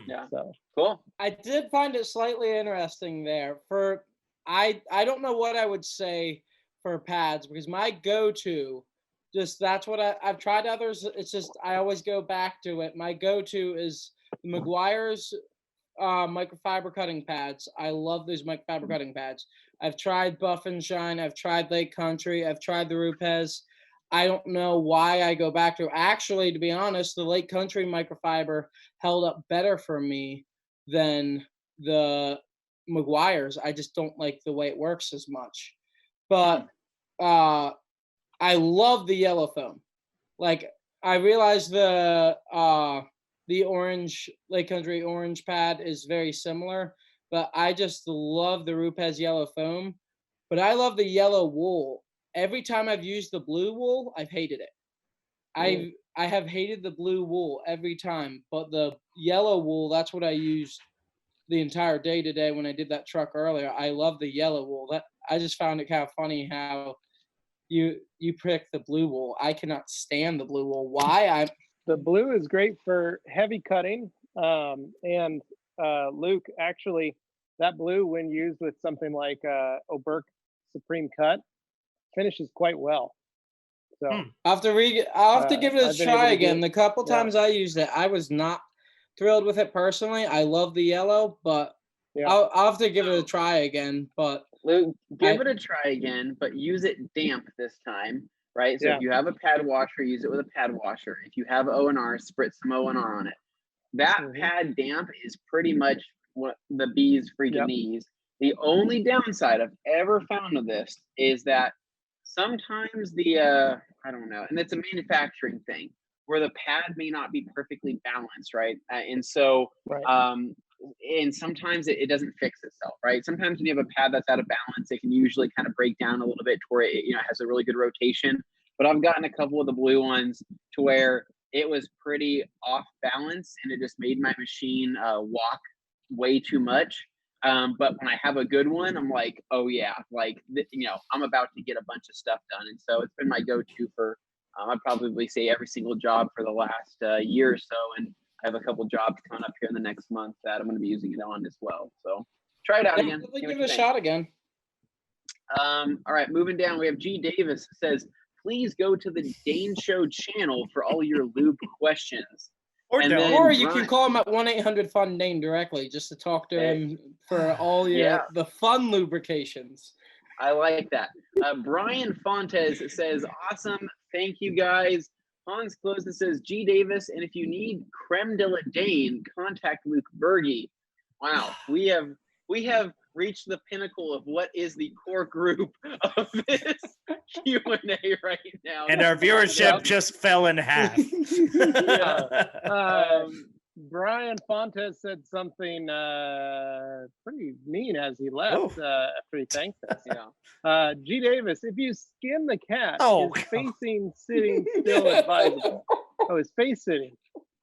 Yeah. So cool. I did find it slightly interesting there. I don't know what I would say for pads because my go-to just that's what I've tried others. It's just I always go back to it. My go-to is the Meguiar's microfiber cutting pads. I love these microfiber cutting pads. I've tried Buff and Shine. I've tried Lake Country. I've tried the Rupes. I don't know why I go back to. Actually, to be honest, the Lake Country microfiber held up better for me than the Meguiar's. I just don't like the way it works as much. But I love the yellow foam. Like, I realize the orange Lake Country orange pad is very similar, but I just love the Rupes yellow foam. But I love the yellow wool. Every time I've used the blue wool, I've hated it. I have hated the blue wool every time, but the yellow wool, that's what I used the entire day today when I did that truck earlier. I love the yellow wool. That I just found it kind of funny how you pick the blue wool. I cannot stand the blue wool. Why? The blue is great for heavy cutting. And Luke, actually, that blue, when used with something like Oberk Supreme Cut, finishes quite well. So I'll have to give it a try again. The couple times I used it, I was not thrilled with it personally. I love the yellow, but I'll have to give it a try again. But Luke, give it a try again, but use it damp this time, right? So if you have a pad washer, use it with a pad washer. If you have O&R, spritz some O&R on it. That pad damp is pretty much what the bee's freaking knees. The only downside I've ever found of this is that sometimes I don't know, and it's a manufacturing thing where the pad may not be perfectly balanced, right? And so, and sometimes it doesn't fix itself, right? Sometimes when you have a pad that's out of balance, it can usually kind of break down a little bit to where it has a really good rotation. But I've gotten a couple of the blue ones to where it was pretty off balance and it just made my machine walk way too much. But when I have a good one, I'm like, oh yeah, like, I'm about to get a bunch of stuff done. And so it's been my go-to for, I'd probably say every single job for the last year or so. And I have a couple jobs coming up here in the next month that I'm going to be using it on as well. So try it out again. Give it a shot again. All right, moving down, we have G. Davis says, please go to the Dane Show channel for all your lube questions. Or you can call him at 1-800-FUN-DANE directly just to talk to him for all the fun lubrications. I like that. Brian Fontes says, awesome. Thank you, guys. Hans Close says, G. Davis, and if you need creme de la Dane, contact Luke Berge. Wow, we have reached the pinnacle of what is the core group of this Q&A right now. And our viewership just fell in half. Brian Fontes said something pretty mean as he left after he thanked us. G. Davis, if you skin the cat, is facing sitting still advisable? Oh, is face sitting?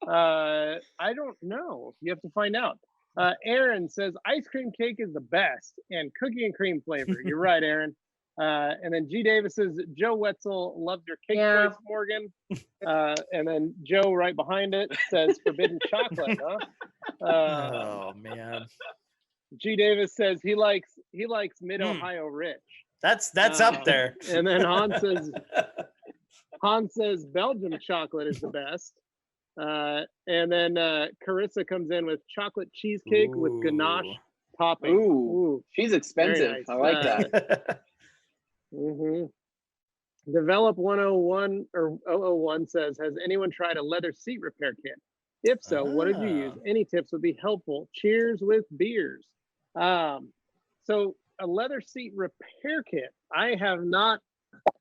I don't know. You have to find out. Aaron says ice cream cake is the best and cookie and cream flavor. You're right, Aaron. And then G. Davis says Joe Wetzel loved your cake choice, Morgan. And then Joe right behind it says forbidden chocolate. Oh man. G. Davis says he likes Mid Ohio Rich. That's up there. And then Hans says Belgium chocolate is the best. And then Carissa comes in with chocolate cheesecake with ganache topping. Ooh. She's expensive. Nice. I like that. Develop 101 or 001 says, has anyone tried a leather seat repair kit? If so, what did you use? Any tips would be helpful. Cheers with beers. So a leather seat repair kit. I have not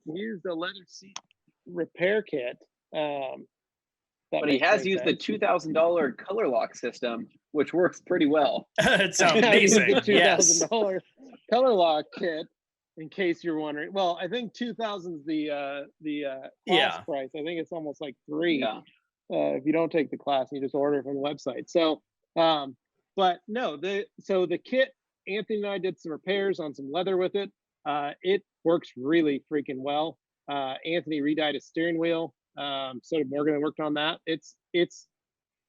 used a leather seat repair kit. But he has used the $2,000 color lock system, which works pretty well. It's amazing. The $2,000 color lock kit, in case you're wondering. Well, I think 2,000 is the class price. I think it's almost like $3 if you don't take the class and you just order it from the website. So, but no, the kit, Anthony and I did some repairs on some leather with it. It works really freaking well. Anthony redyed his steering wheel. So did Morgan. I worked on that. It's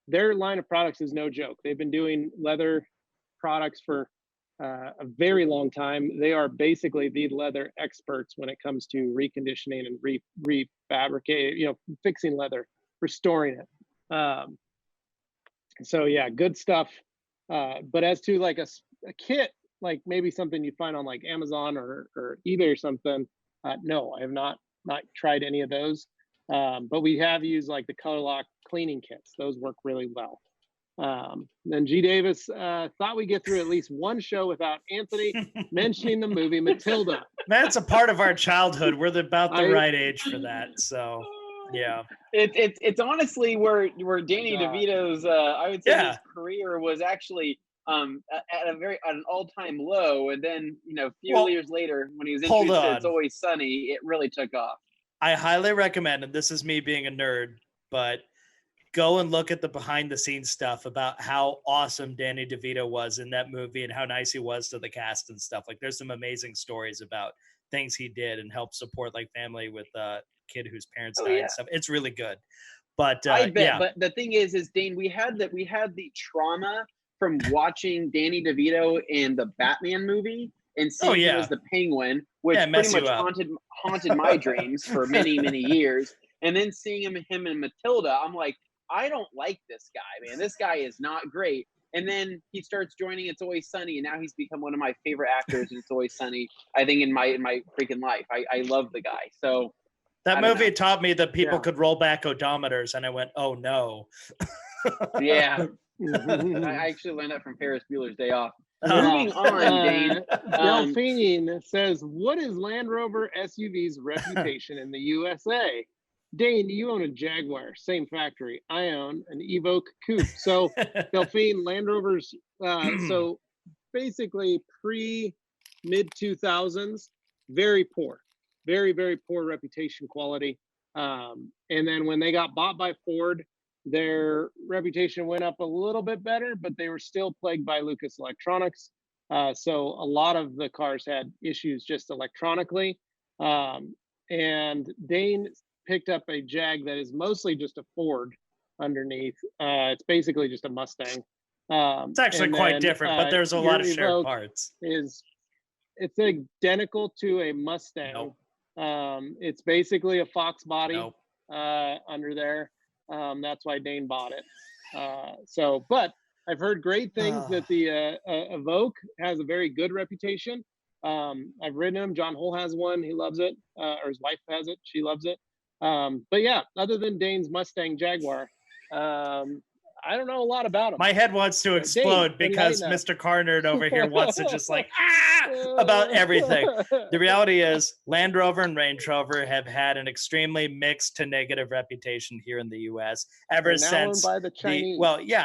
their line of products is no joke. They've been doing leather products for a very long time. They are basically the leather experts when it comes to reconditioning and refabricating, fixing leather, restoring it. So yeah, good stuff. But as to like a kit, like maybe something you find on like Amazon or eBay or something, no, I have not tried any of those. But we have used like the ColorLock cleaning kits. Those work really well. Then G Davis thought we'd get through at least one show without Anthony mentioning the movie Matilda. That's a part of our childhood. We're about the right age for that. So yeah. It's honestly where Danny DeVito's I would say his career was actually at an all-time low, and then a few years later when he was introduced to It's Always Sunny, it really took off. I highly recommend, and this is me being a nerd, but go and look at the behind the scenes stuff about how awesome Danny DeVito was in that movie and how nice he was to the cast and stuff. Like there's some amazing stories about things he did and helped support like family with a kid whose parents died and stuff. It's really good. But I bet, but the thing is Dane, we had the trauma from watching Danny DeVito in the Batman movie and seeing him as the Penguin, which pretty much haunted my dreams for many, many years. And then seeing him in Matilda, I'm like, I don't like this guy, man. This guy is not great. And then he starts joining It's Always Sunny, and now he's become one of my favorite actors in It's Always Sunny, I think, in my freaking life. I love the guy. So that movie taught me that people could roll back odometers, and I went, oh no. Yeah. I actually learned that from Ferris Bueller's Day Off. Moving on, Dane. Delphine says, what is Land Rover SUV's reputation in the USA? Dane, you own a Jaguar, same factory. I own an Evoque Coupe. So Delphine, Land Rovers, so basically mid 2000s, very poor, very, very poor reputation quality. And then when they got bought by Ford, their reputation went up a little bit better, but they were still plagued by Lucas Electronics. So a lot of the cars had issues just electronically. And Dane picked up a Jag that is mostly just a Ford underneath. It's basically just a Mustang. It's actually quite different, but there's a lot of shared parts. It's identical to a Mustang. Nope. It's basically a Fox body under there. That's why Dane bought it. But I've heard great things that the Evoque has a very good reputation. I've ridden him. John Hull has one. He loves it. Or his wife has it. She loves it. But yeah, other than Dane's Mustang Jaguar, I don't know a lot about him. My head wants to explode because Mr. Carnard over here wants to just like about everything. The reality is Land Rover and Range Rover have had an extremely mixed to negative reputation here in the U.S. ever since by the Chinese.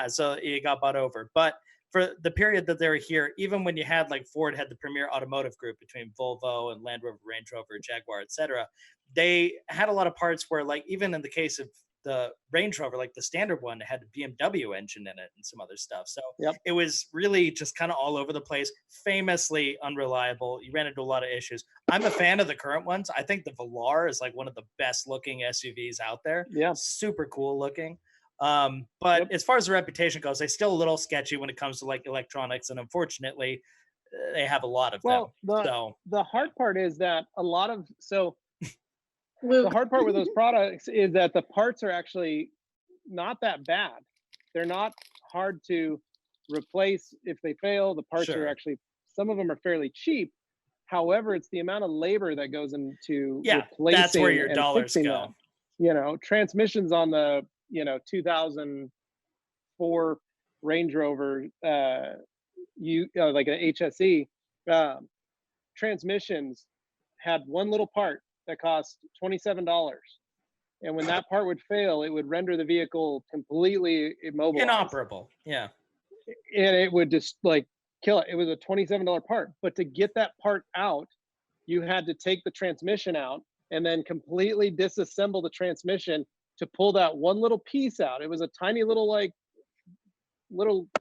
So it got bought over. But for the period that they were here, even when you had like Ford had the premier automotive group between Volvo and Land Rover, Range Rover, Jaguar, etc., they had a lot of parts where, like, even in the case of the Range Rover, like the standard one, had a BMW engine in it and some other stuff. So it was really just kind of all over the place, famously unreliable. You ran into a lot of issues. I'm a fan of the current ones. I think the Velar is like one of the best looking SUVs out there. Yeah. Super cool looking. But as far as the reputation goes, they're still a little sketchy when it comes to like electronics. And unfortunately, they have a lot of them. The hard part is that the hard part with those products is that the parts are actually not that bad. They're not hard to replace if they fail. The parts are actually, some of them are fairly cheap. However, it's the amount of labor that goes into replacing. That's where your dollars go. Them. Transmissions on the 2004 Range Rover, like an HSE, transmissions had one little part that cost $27. And when that part would fail, it would render the vehicle completely immobilized. Inoperable. Yeah. And it would just like kill it. It was a $27 part. But to get that part out, you had to take the transmission out and then completely disassemble the transmission to pull that one little piece out. It was a tiny little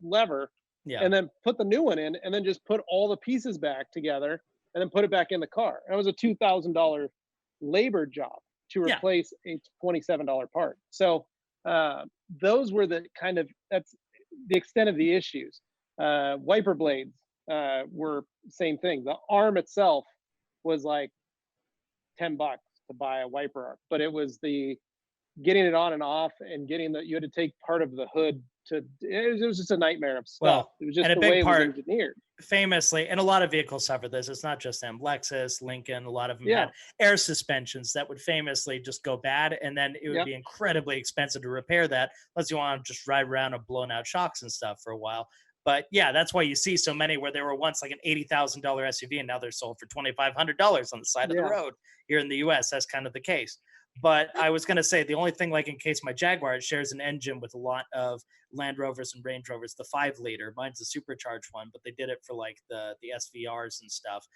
lever. Yeah. And then put the new one in and then just put all the pieces back together and then put it back in the car. It was a $2,000 labor job to replace a $27 part. So those were that's the extent of the issues. Wiper blades were same thing. The arm itself was like $10 to buy a wiper arm, but it was the getting it on and off and you had to take part of the hood it was just a nightmare of stuff. Well, it was just and a the big way part, it was engineered. Famously, and a lot of vehicles suffer this. It's not just them. Lexus, Lincoln, a lot of them had air suspensions that would famously just go bad, and then it would be incredibly expensive to repair that unless you want to just ride around with blown out shocks and stuff for a while. But yeah, that's why you see so many where they were once like an $80,000 SUV and now they're sold for $2,500 on the side of the road. Here in the US, that's kind of the case. But I was going to say the only thing, like in case my Jaguar, it shares an engine with a lot of Land Rovers and Range Rovers, the 5-liter. Mine's a supercharged one, but they did it for like the SVRs and stuff.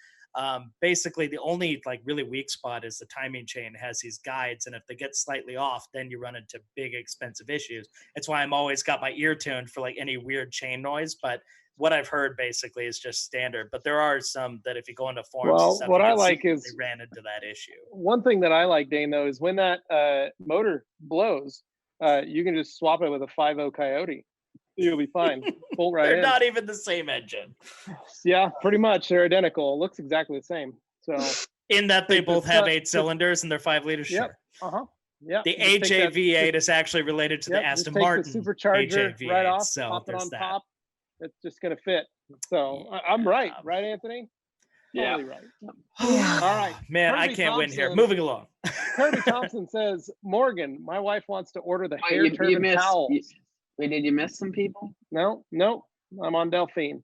Basically, the only like really weak spot is the timing chain has these guides, and if they get slightly off, then you run into big expensive issues. That's why I'm always got my ear tuned for like any weird chain noise. But what I've heard basically is just standard. But there are some that if you go into forums, well, stuff, what I like they is ran into that issue. One thing that I like, Dane, though, is when that motor blows, you can just swap it with a 5.0 Coyote. You'll be fine. Bolt right They're in. not even the same engine. Yeah, pretty much. They're identical. It looks exactly the same. So in that they both have 8 cylinders and they're 5 liters. Yep. Sure. Yeah. The AJ-V8 is actually related to the Aston Martin the supercharger AJ-V8, right off, so pop it there's on that. top. It's just gonna fit. So I'm right, Anthony? Yeah. Totally right. All right, man, Kirby I can't win here. Thompson- Moving along. Kirby Thompson says, Morgan, my wife wants to order the Oh, hair turban towels. Wait, did you miss some people? No, I'm on Delphine.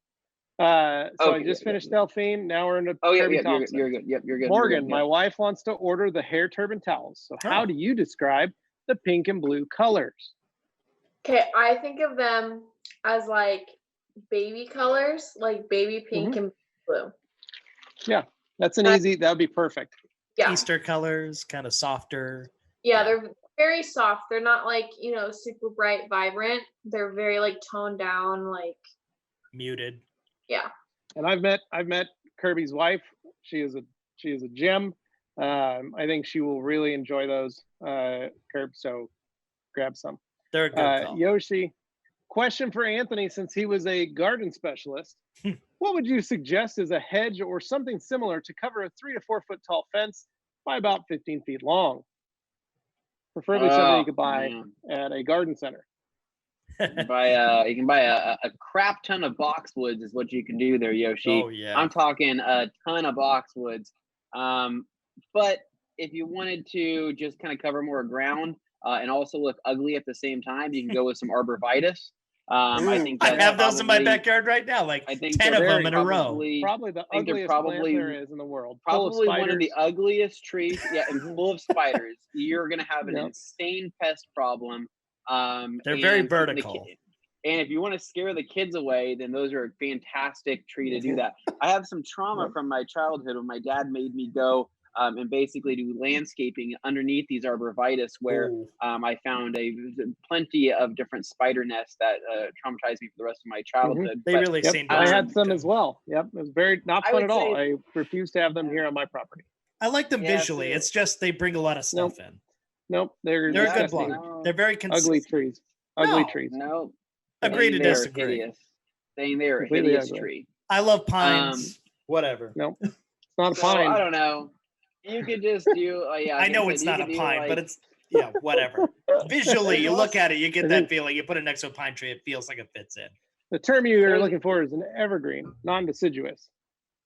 So I just finished Delphine. Now we're into Kirby Thompson. You're good. Yep, you're good. Morgan, you're good. my wife wants to order the hair turban towels. So how do you describe the pink and blue colors? Okay, I think of them as like baby colors, like baby pink and blue. Yeah, that's an easy, that would be perfect. Yeah. Easter colors, kind of softer. Yeah, they're very soft. They're not like, super bright, vibrant. They're very like toned down, like muted. Yeah. And I've met Kirby's wife. She is a gem. I think she will really enjoy those, Kirby. So grab some. They're a good call. Yoshi, question for Anthony, since he was a garden specialist. What would you suggest as a hedge or something similar to cover a 3 to 4 foot tall fence by about 15 feet long? Preferably something you could buy at a garden center. You can buy a crap ton of boxwoods is what you can do there, Yoshi. Oh yeah. I'm talking a ton of boxwoods. But if you wanted to just kind of cover more ground and also look ugly at the same time, you can go with some arborvitae. I think I have those in my backyard right now, like I think 10 of them in a row. Probably the ugliest plant there is in the world. Probably one of the ugliest trees, and full of spiders. You're gonna have an insane pest problem. They're very vertical. And if you want to scare the kids away, then those are a fantastic tree to do that. I have some trauma from my childhood when my dad made me go and basically do landscaping underneath these arborvitae, where I found plenty of different spider nests that traumatized me for the rest of my childhood. They really seem. I had some as well. Yep, it was very not fun at all. I refuse to have them here on my property. I like them visually. It's just they bring a lot of stuff in. Nope, they're a good block. They're very consistent. Ugly trees. Ugly trees. No. Agree to disagree. Saying they're a hideous tree. I love pines. Whatever. Nope. It's not a pine. I don't know. You could just do. I know it's not a pine, but it's whatever. Visually, you look at it, you get that feeling. You put it next to a pine tree, it feels like it fits in. The term you're looking for is an evergreen, non-deciduous.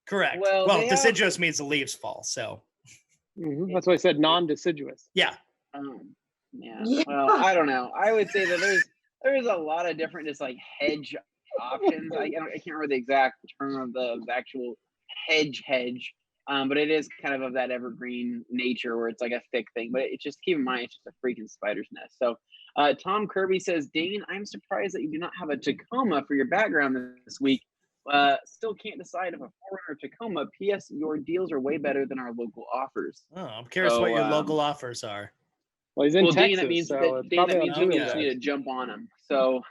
Correct. Well, deciduous means the leaves fall. So that's why I said non-deciduous. Yeah. Yeah. Well, I don't know. I would say that there's a lot of different just like hedge options. I can't remember the exact term of the actual hedge. But it is kind of that evergreen nature where it's like a thick thing. But it's just keep in mind, it's just a freaking spider's nest. So Tom Kirby says, Dane, I'm surprised that you do not have a Tacoma for your background this week. Still can't decide if a 4Runner or Tacoma. P.S. Your deals are way better than our local offers. Oh, I'm curious what your local offers are. Well, he's in Texas, Dane, that means so you just need to jump on them. So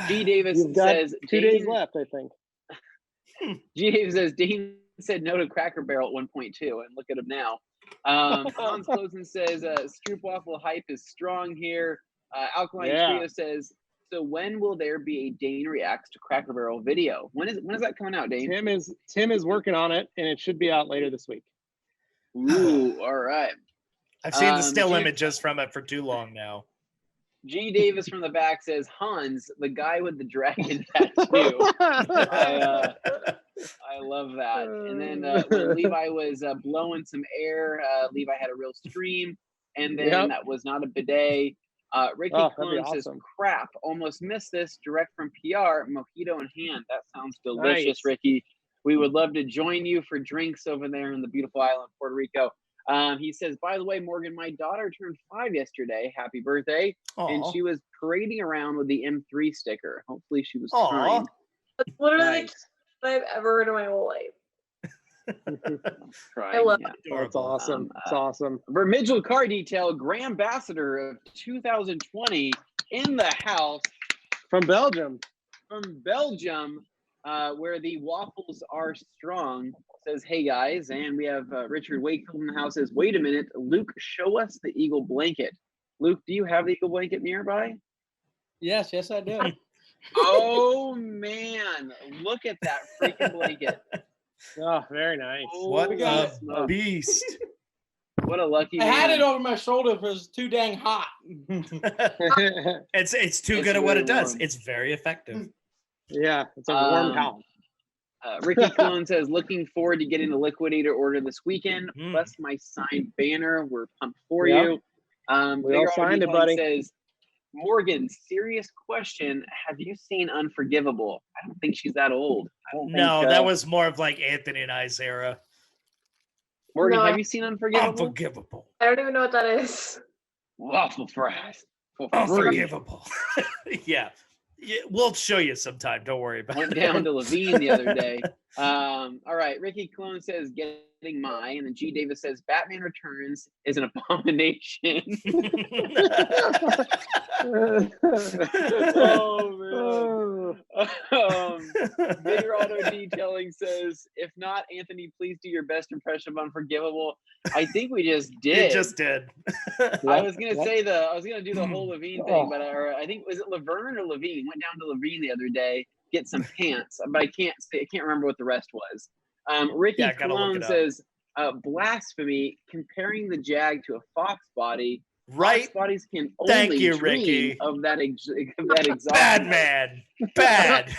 G. Davis You've got says 2 days left, I think. G. Davis says Dane said no to Cracker Barrel at 1.2, and look at him now. Hans Closen says Stroop Waffle hype is strong here. Alkaline Trio says So when will there be a Dane reacts to Cracker Barrel video? When is that coming out, Dane? Tim is working on it, and it should be out later this week. Ooh, all right. I've seen the still images from it for too long now. G. Davis from the back says, Hans, the guy with the dragon tattoo. I love that. And then when Levi was blowing some air, Levi had a real scream. And then that was not a bidet. Ricky Clone says, crap, almost missed this. Direct from PR, mojito in hand. That sounds delicious, nice. Ricky. We would love to join you for drinks over there in the beautiful island of Puerto Rico. He says, by the way, Morgan, my daughter turned 5 yesterday. Happy birthday. Aww. And she was parading around with the M3 sticker. Hopefully she was kind. That's literally the best I've ever heard in my whole life. I love it. That's awesome. It's awesome. Vermigel Car Detail, Grand Ambassador of 2020 in the house. From Belgium. Where the waffles are strong, says, hey guys, and we have Richard Wakefield in the house says, wait a minute, Luke, show us the Eagle blanket. Luke, do you have the Eagle blanket nearby? Yes, I do. Oh man, look at that freaking blanket. Oh, very nice. Oh, what a beast. What a lucky man. I had it over my shoulder because it's too dang hot. It's too good at what it does. It's very effective. Yeah, it's a warm house. Ricky Clone says, looking forward to getting the liquidator order this weekend, plus my signed banner. We're pumped for you. We all signed it, buddy. Says, Morgan, serious question. Have you seen Unforgivable? I don't think she's that old. No, that was more of like Anthony and I's era. Morgan, have you seen Unforgivable? Unforgivable. I don't even know what that is. Waffle fries. Unforgivable. Yeah. We'll show you sometime. Don't worry about it. Went down to Levine the other day. All right. Ricky Clone says, getting my. And then G. Davis says, Batman Returns is an abomination. Oh, man. Bigger Auto Detailing says, if not, Anthony, please do your best impression of Unforgivable. I think we just did. You just did. I was gonna do the whole Levine thing, but I think, was it Laverne or Levine? Went down to Levine the other day, get some pants, but I can't remember what the rest was. Ricky Cologne says, blasphemy, comparing the Jag to a Fox body. Right. Fox bodies can only dream Ricky. of that exhaust. Bad man. Bad.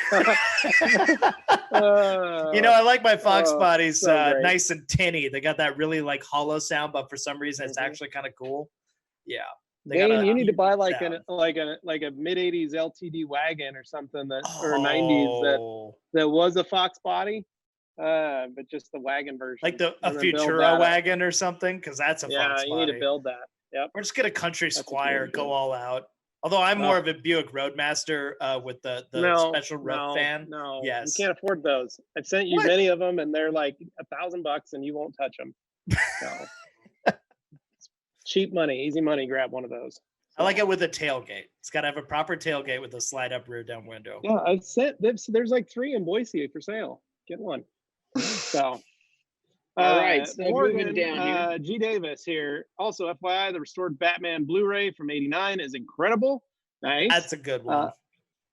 I like my Fox bodies nice and tinny. They got that really like hollow sound, but for some reason it's actually kind of cool. Yeah. Dane, you need to buy like a mid-80s LTD wagon or something or 90s that was a Fox body. But just the wagon version. Like a Futura wagon or something, because that's a Fox body. Yeah, you need to build that. Yep. Or just get a Country Squire, go all out. Although I'm more of a Buick Roadmaster with the special roof fan. No, yes, you can't afford those. I've sent you many of them, and they're like $1,000, and you won't touch them. So cheap money, easy money. Grab one of those. I like it with a tailgate. It's got to have a proper tailgate with a slide-up rear-down window. Yeah, I've sent. There's like 3 in Boise for sale. Get one. So. All right, so Morgan, moving down here. G. Davis here. Also, FYI, the restored Batman Blu-ray from '89 is incredible. Nice. That's a good one.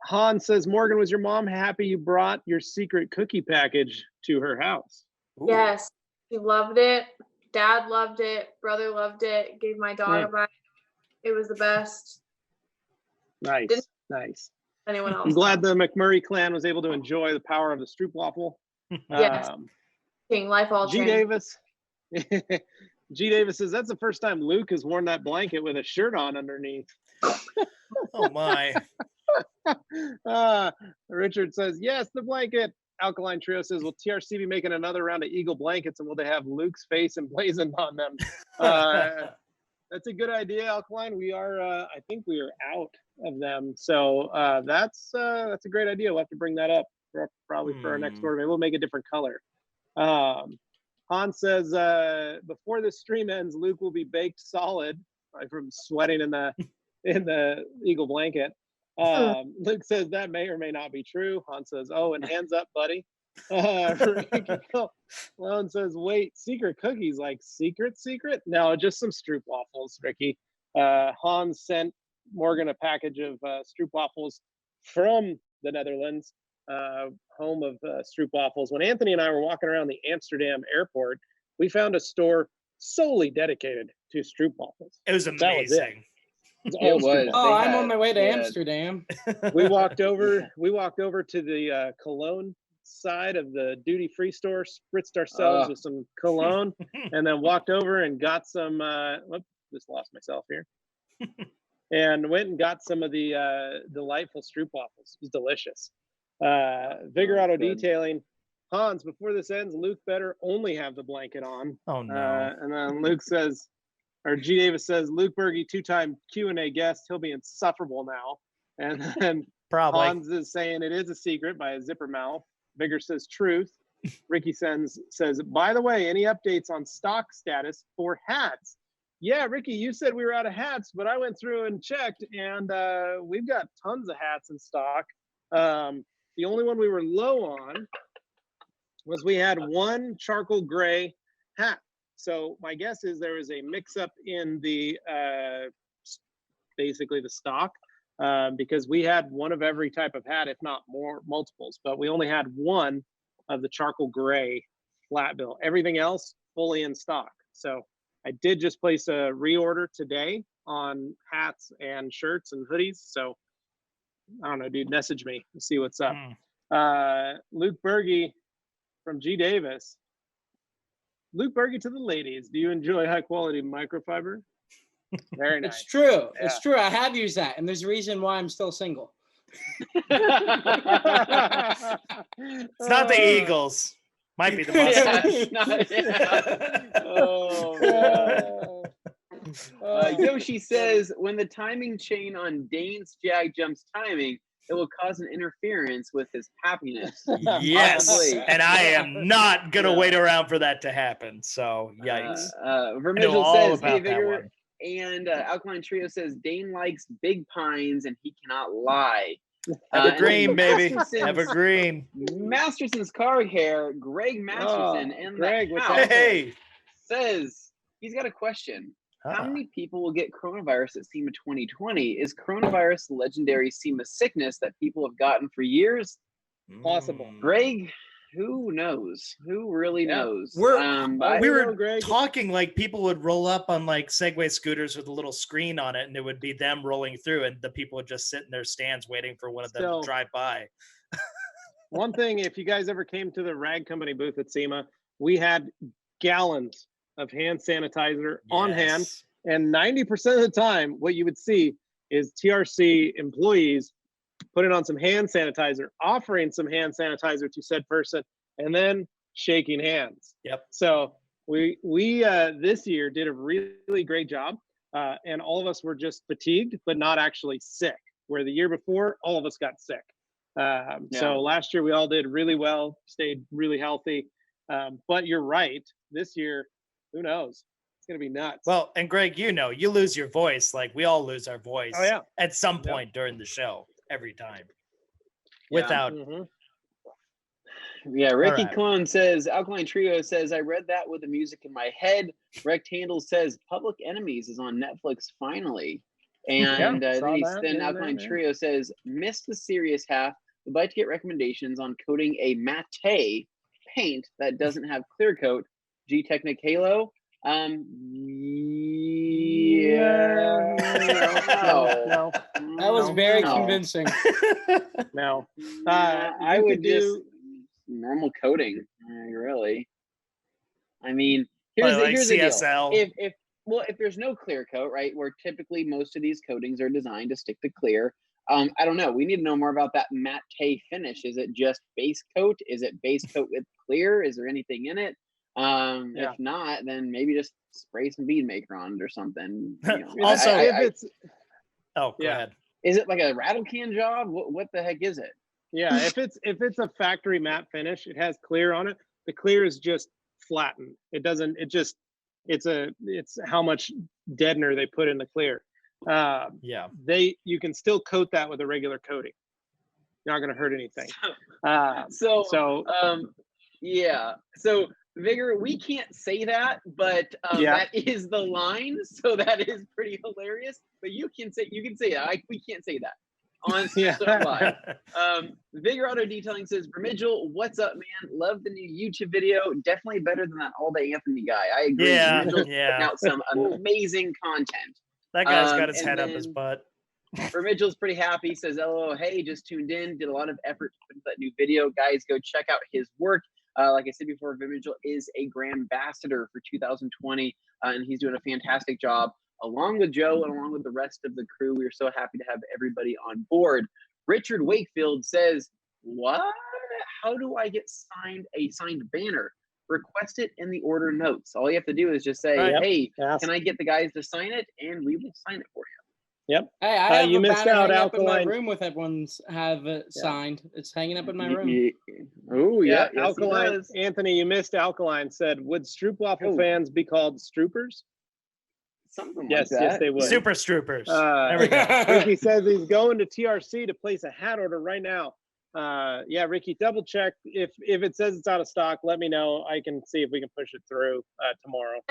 Han says, Morgan, was your mom happy you brought your secret cookie package to her house? Ooh. Yes, she loved it. Dad loved it. Brother loved it. Gave my daughter back. It was the best. Nice. Nice. Anyone else? I'm glad the McMurry clan was able to enjoy the power of the stroopwafel. Yes. Life all G. Davis. G. Davis says that's the first time Luke has worn that blanket with a shirt on underneath. Oh my. Richard says yes, the blanket. Alkaline Trio says, will TRC be making another round of Eagle blankets, and will they have Luke's face emblazoned on them? That's a good idea, Alkaline. We are, I think we are out of them, so that's a great idea. We'll have to bring that up probably for our next order. Maybe we'll make a different color. Han says, before the stream ends, Luke will be baked solid from sweating in the Eagle blanket. Luke says that may or may not be true. Han says, oh, and hands up, buddy. Lone says, wait, secret cookies, like secret? No, just some stroop waffles, Ricky. Han sent Morgan a package of stroopwafels from the Netherlands, home of stroopwafels. When Anthony and I were walking around the Amsterdam airport, we found a store solely dedicated to stroopwafels. It was amazing. It was. Oh, I'm on my way to Amsterdam. We walked over to the Cologne side of the duty-free store, spritzed ourselves with some cologne, and then walked over and got some. Just lost myself here. And went and got some of the delightful stroopwafels. It was delicious. Vigor Auto Detailing. Hans, before this ends, Luke better only have the blanket on. Oh no! And then Luke says, or G. Davis says, Luke Berge, 2-time Q&A guest. He'll be insufferable now. And then Probably. Hans is saying it is a secret by a zipper mouth. Vigor says truth. Ricky says, by the way, any updates on stock status for hats? Yeah, Ricky, you said we were out of hats, but I went through and checked, and we've got tons of hats in stock. The only one we were low on was we had one charcoal gray hat. So my guess is there was a mix-up in the basically the stock, because we had one of every type of hat, if not more multiples, but we only had one of the charcoal gray flat bill. Everything else fully in stock. So I did just place a reorder today on hats and shirts and hoodies. So I don't know, dude, message me and see what's up. Luke Berge from G. Davis. Luke Berge to the ladies. Do you enjoy high quality microfiber? Very nice. It's true. Yeah. It's true. I have used that, and there's a reason why I'm still single. It's not the Eagles. Might be the Mustangs. Yoshi says, when the timing chain on Dane's Jag jumps timing, it will cause an interference with his happiness. Yes, and I am not going to wait around for that to happen. So, yikes. Vermigel says, hey, Vigor, and Alkaline Trio says, Dane likes big pines and he cannot lie. Evergreen, baby. Evergreen. Masterson's car hair, Greg Masterson, and Greg, says he's got a question. How many people will get coronavirus at SEMA 2020? Is coronavirus the legendary SEMA sickness that people have gotten for years? Possible. Greg, who knows? Who really knows? We were talking like people would roll up on like Segway scooters with a little screen on it, and it would be them rolling through, and the people would just sit in their stands waiting for one of them to drive by. One thing, if you guys ever came to the Rag Company booth at SEMA, we had gallons of hand sanitizer on hand, and 90% of the time what you would see is TRC employees putting on some hand sanitizer, offering some hand sanitizer to said person, and then shaking hands. Yep. So we this year did a really great job, and all of us were just fatigued but not actually sick, where the year before all of us got sick. So last year we all did really well, stayed really healthy, but you're right, this year, who knows? It's going to be nuts. Well, and Greg, you lose your voice. Like we all lose our voice at some point during the show, every time. Without. Yeah, Ricky Clone says, Alkaline Trio says, I read that with the music in my head. Rectandle says, Public Enemies is on Netflix finally. And then Alkaline Trio says, missed the serious half. Would like to get recommendations on coating a matte paint that doesn't have clear coat. G-Technic Halo. No. That was very convincing. No. I would just normal coating, really. I mean, here's the deal. If there's no clear coat, right, where typically most of these coatings are designed to stick to clear, I don't know. We need to know more about that matte finish. Is it just base coat? Is it base coat with clear? Is there anything in it? If not, then maybe just spray some Bead Maker on it or something. Also, go ahead. Is it like a rattle can job? What the heck is it? Yeah, if it's a factory matte finish, it has clear on it. The clear is just flattened. It's how much deadener they put in the clear. You can still coat that with a regular coating. You're not going to hurt anything. So Vigor, we can't say that, but that is the line, so that is pretty hilarious. But you can say it. We can't say that on live. Vigor Auto Detailing says, Vermigel, what's up, man? Love the new YouTube video. Definitely better than that All Day Anthony guy. I agree. Yeah, putting out some amazing content. That guy's got his head up his butt. Vermigel's pretty happy. Says, "LO, hey, just tuned in. Did a lot of effort to put into that new video. Guys, go check out his work. Like I said before, Vermigel is a Grand Ambassador for 2020, and he's doing a fantastic job, along with Joe and along with the rest of the crew. We are so happy to have everybody on board." Richard Wakefield says, "What? How do I get a signed banner? Request it in the order notes. All you have to do is just say, hey, can I get the guys to sign it? And we will sign it for you." Hey, I have a banner up in my room with everyone's signed. It's hanging up in my room. Oh, yeah. Yes, Alkaline. Anthony, you missed Alkaline said, would Stroopwafel fans be called Stroopers? Something like that. Yes, they would. Super Stroopers. There we go. Ricky says he's going to TRC to place a hat order right now. Yeah, Ricky, double check. If it says it's out of stock, let me know. I can see if we can push it through tomorrow.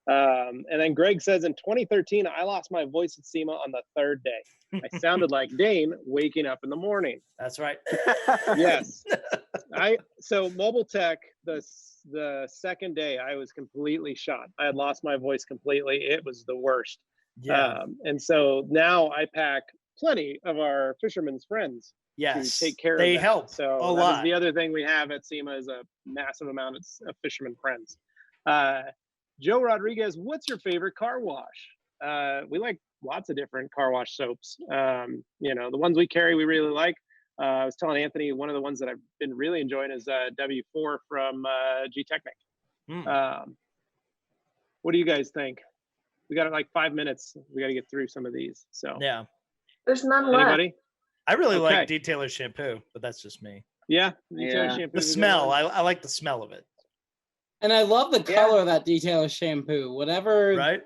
And then Greg says, in 2013, I lost my voice at SEMA on the 3rd day. I sounded like Dane waking up in the morning. That's right. Yes. So Mobile Tech, the 2nd day, I was completely shot. I had lost my voice completely. It was the worst. Yeah. And so now I pack plenty of our fishermen's friends to take care of them. They help so a lot. The other thing we have at SEMA is a massive amount of fishermen friends. Joe Rodriguez, what's your favorite car wash? We like lots of different car wash soaps. The ones we carry, we really like. I was telling Anthony, one of the ones that I've been really enjoying is W4 from G-Technic. What do you guys think? We got like 5 minutes. We got to get through some of these. So yeah, there's none left. I really like Detailer shampoo, but that's just me. Yeah, shampoo. The smell. I like the smell of it. And I love the color of that Detailer shampoo. Whatever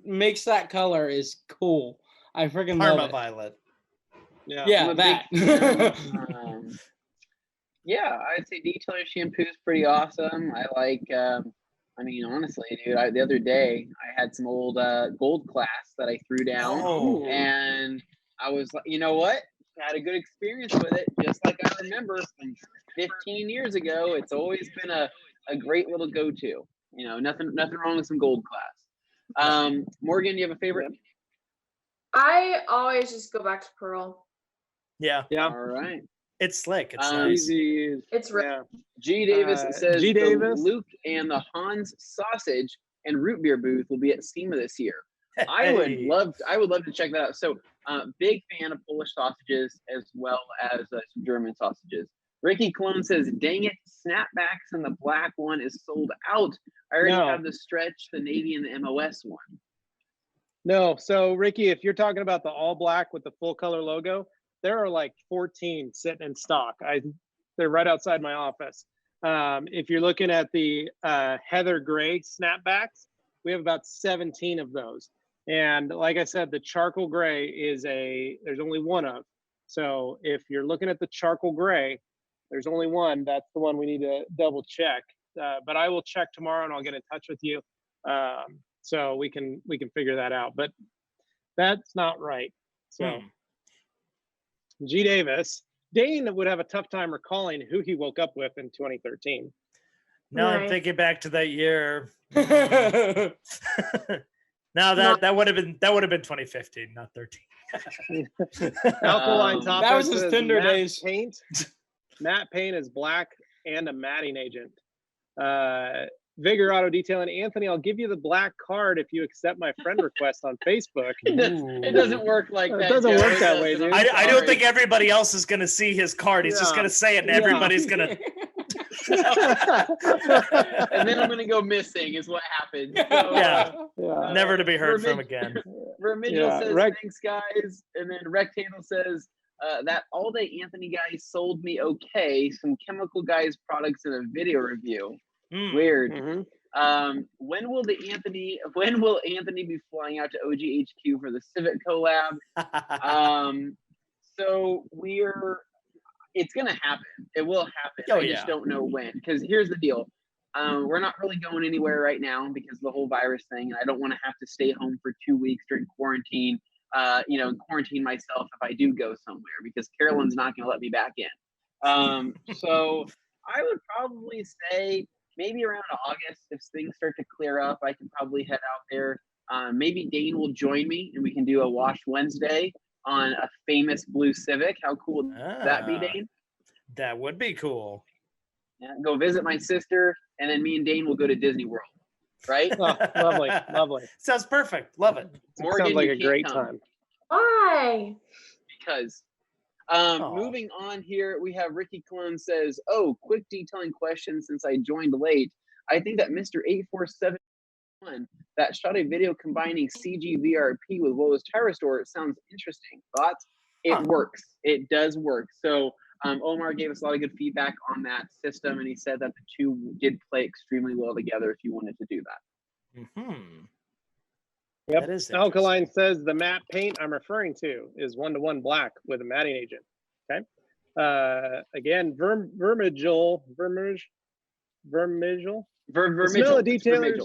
makes that color is cool. I freaking love it. Violet. Yeah, that. I'd say Detailer shampoo is pretty awesome. I like, honestly, dude, the other day I had some old Gold Class that I threw down, and I was like, you know what? Had a good experience with it, just like I remember from 15 years ago. It's always been a great little go-to. Nothing wrong with some Gold Class. Morgan, do you have a favorite? I always just go back to Pearl. Yeah. All right. It's slick. It's nice. It's G Davis says the Luke and the Hans sausage and root beer booth will be at SEMA this year. I would love to check that out. So big fan of Polish sausages as well as some German sausages. Ricky Clone says, dang it, snapbacks and the black one is sold out. I already have the stretch, the navy, and the MOS one. No, so Ricky, if you're talking about the all black with the full color logo, there are like 14 sitting in stock. They're right outside my office. If you're looking at the heather gray snapbacks, we have about 17 of those. And like I said, the charcoal gray there's only one of. So if you're looking at the charcoal gray, there's only one. That's the one we need to double check. But I will check tomorrow and I'll get in touch with you. So we can figure that out. But that's not right. So G Davis, Dane would have a tough time recalling who he woke up with in 2013. No, I'm thinking back to that year. No, that would have been 2015, not 13. Alkaline Top. That was his Tinder days. Matt Payne is black and a matting agent. Vigor Auto Detailing. Anthony, I'll give you the black card if you accept my friend request on Facebook. It doesn't work like that. It doesn't work that way, dude. I don't think everybody else is going to see his card. He's just going to say it, and everybody's going to. And then I'm going to go missing is what happens. So, never to be heard from again. Vermigel says, thanks, guys. And then Rectangle says, that All Day Anthony guy sold me some Chemical Guys products in a video review. Weird. When will Anthony be flying out to OGHQ for the Civic collab? So it's gonna happen. It will happen. I just don't know when. Because here's the deal. We're not really going anywhere right now because of the whole virus thing, and I don't want to have to stay home for 2 weeks during quarantine. And quarantine myself if I do go somewhere because Carolyn's not going to let me back in. So I would probably say maybe around August, if things start to clear up, I can probably head out there. Maybe Dane will join me and we can do a Wash Wednesday on a famous blue Civic. How cool would that be, Dane? That would be cool. Yeah, go visit my sister, and then me and Dane will go to Disney World. Right? Oh, lovely, lovely. Sounds perfect. Love it. Morgan, sounds like a great time. Why? Because moving on here, we have Ricky Cologne says, "Oh, quick detailing question since I joined late. I think that Mr. 8471 that shot a video combining CG VRP with Volvo's Tire Restore. It sounds interesting. Thoughts? It works. It does work. So Omar gave us a lot of good feedback on that system, and he said that the two did play extremely well together if you wanted to do that. Mm-hmm. Yep. That is Alkaline says the matte paint I'm referring to is 1-to-1 black with a matting agent. Okay. Again, Vermigel. Smell of Detailer.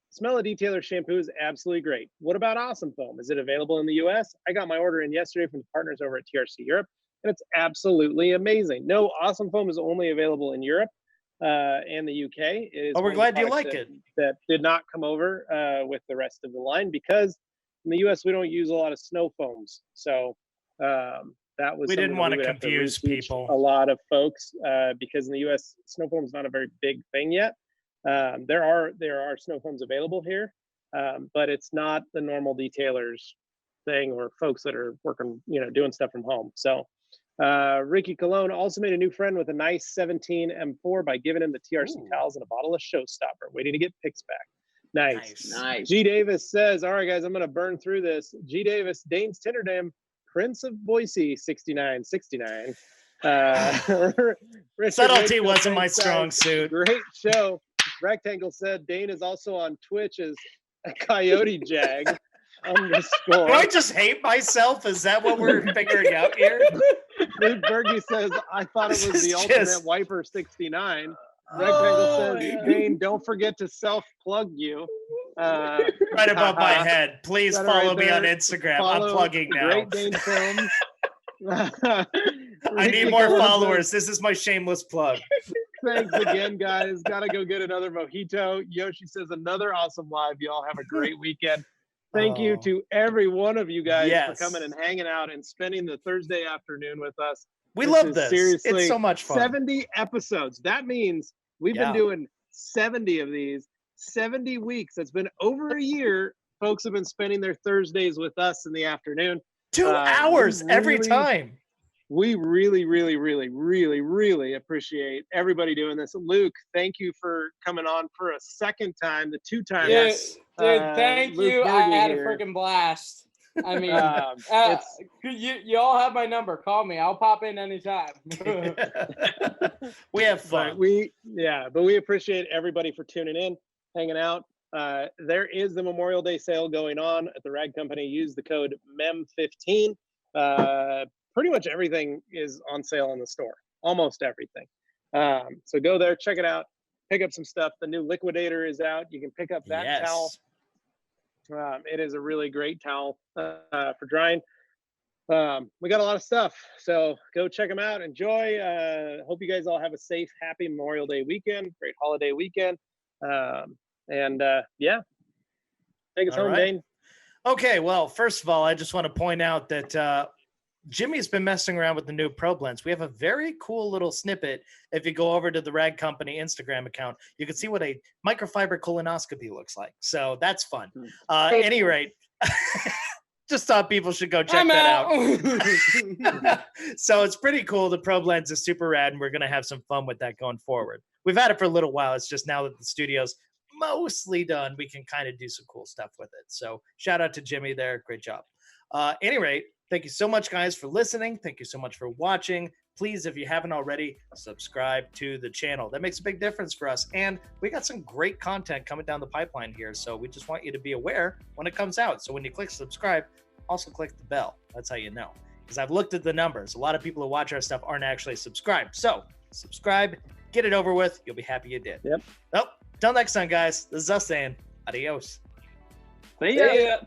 Smell of Detailer shampoo is absolutely great. What about Awesome Foam? Is it available in the US? I got my order in yesterday from the partners over at TRC Europe, and it's absolutely amazing. No, Awesome Foam is only available in Europe and the UK. We're glad you like it. That did not come over with the rest of the line because in the US we don't use a lot of snow foams. So that was we didn't want to confuse people. A lot of folks because in the US snow foam is not a very big thing yet. There are snow foams available here, but it's not the normal detailers thing or folks that are working, doing stuff from home. So Ricky Cologne also made a new friend with a nice 17 M4 by giving him the TRC towels and a bottle of Showstopper, waiting to get pics back. Nice. G Davis says, all right, guys, I'm going to burn through this. G Davis, Dane's Tinderdam, Prince of Boise, 6969. Subtlety wasn't my strong suit. Great show. Rectangle said Dane is also on Twitch as a Coyote Jag _. Do I just hate myself? Is that what we're figuring out here? Luke Berge says, I thought it was the ultimate wiper 69. Rectangle says, Dane, don't forget to self-plug you. Right above my head. Please follow me on Instagram. I'm plugging now. Great Dane Films. I need more followers. This is my shameless plug. Thanks again, guys. Gotta go get another mojito. Yoshi says another awesome live. Y'all have a great weekend. Thank you to every one of you guys for coming and hanging out and spending the Thursday afternoon with us. We love this. Seriously, it's so much fun. 70 episodes. That means we've been doing 70 of these, 70 weeks. It's been over a year. Folks have been spending their Thursdays with us in the afternoon. 2 hours every time. We really, really, really, really, really appreciate everybody doing this. Luke, thank you for coming on for a second time, the 2 times. Yes, dude, thank you. I had a freaking blast. I mean, you all have my number. Call me. I'll pop in anytime. We have fun. But we appreciate everybody for tuning in, hanging out. There is the Memorial Day sale going on at the Rag Company. Use the code MEM15. Pretty much everything is on sale in the store, almost everything. So go there, check it out, pick up some stuff. The new Liquidator is out. You can pick up that towel. It is a really great towel for drying. We got a lot of stuff, so go check them out. Enjoy. Hope you guys all have a safe, happy Memorial Day weekend, great holiday weekend. Take us home, Dane. Okay, well, first of all, I just want to point out that Jimmy's been messing around with the new Pro Blends. We have a very cool little snippet. If you go over to the Rag Company Instagram account, you can see what a microfiber colonoscopy looks like. So that's fun. At any rate, just thought people should go check that out. So it's pretty cool. The Pro Blends is super rad, and we're going to have some fun with that going forward. We've had it for a little while. It's just now that the studio's mostly done, we can kind of do some cool stuff with it. So shout out to Jimmy there. Great job. Any rate, thank you so much, guys, for listening. Thank you so much for watching. Please, if you haven't already, subscribe to the channel. That makes a big difference for us. And we got some great content coming down the pipeline here. So we just want you to be aware when it comes out. So when you click subscribe, also click the bell. That's how you know. Because I've looked at the numbers. A lot of people who watch our stuff aren't actually subscribed. So subscribe, Get it over with. You'll be happy you did. Yep. Well, till next time, guys. This is us saying adios. See ya.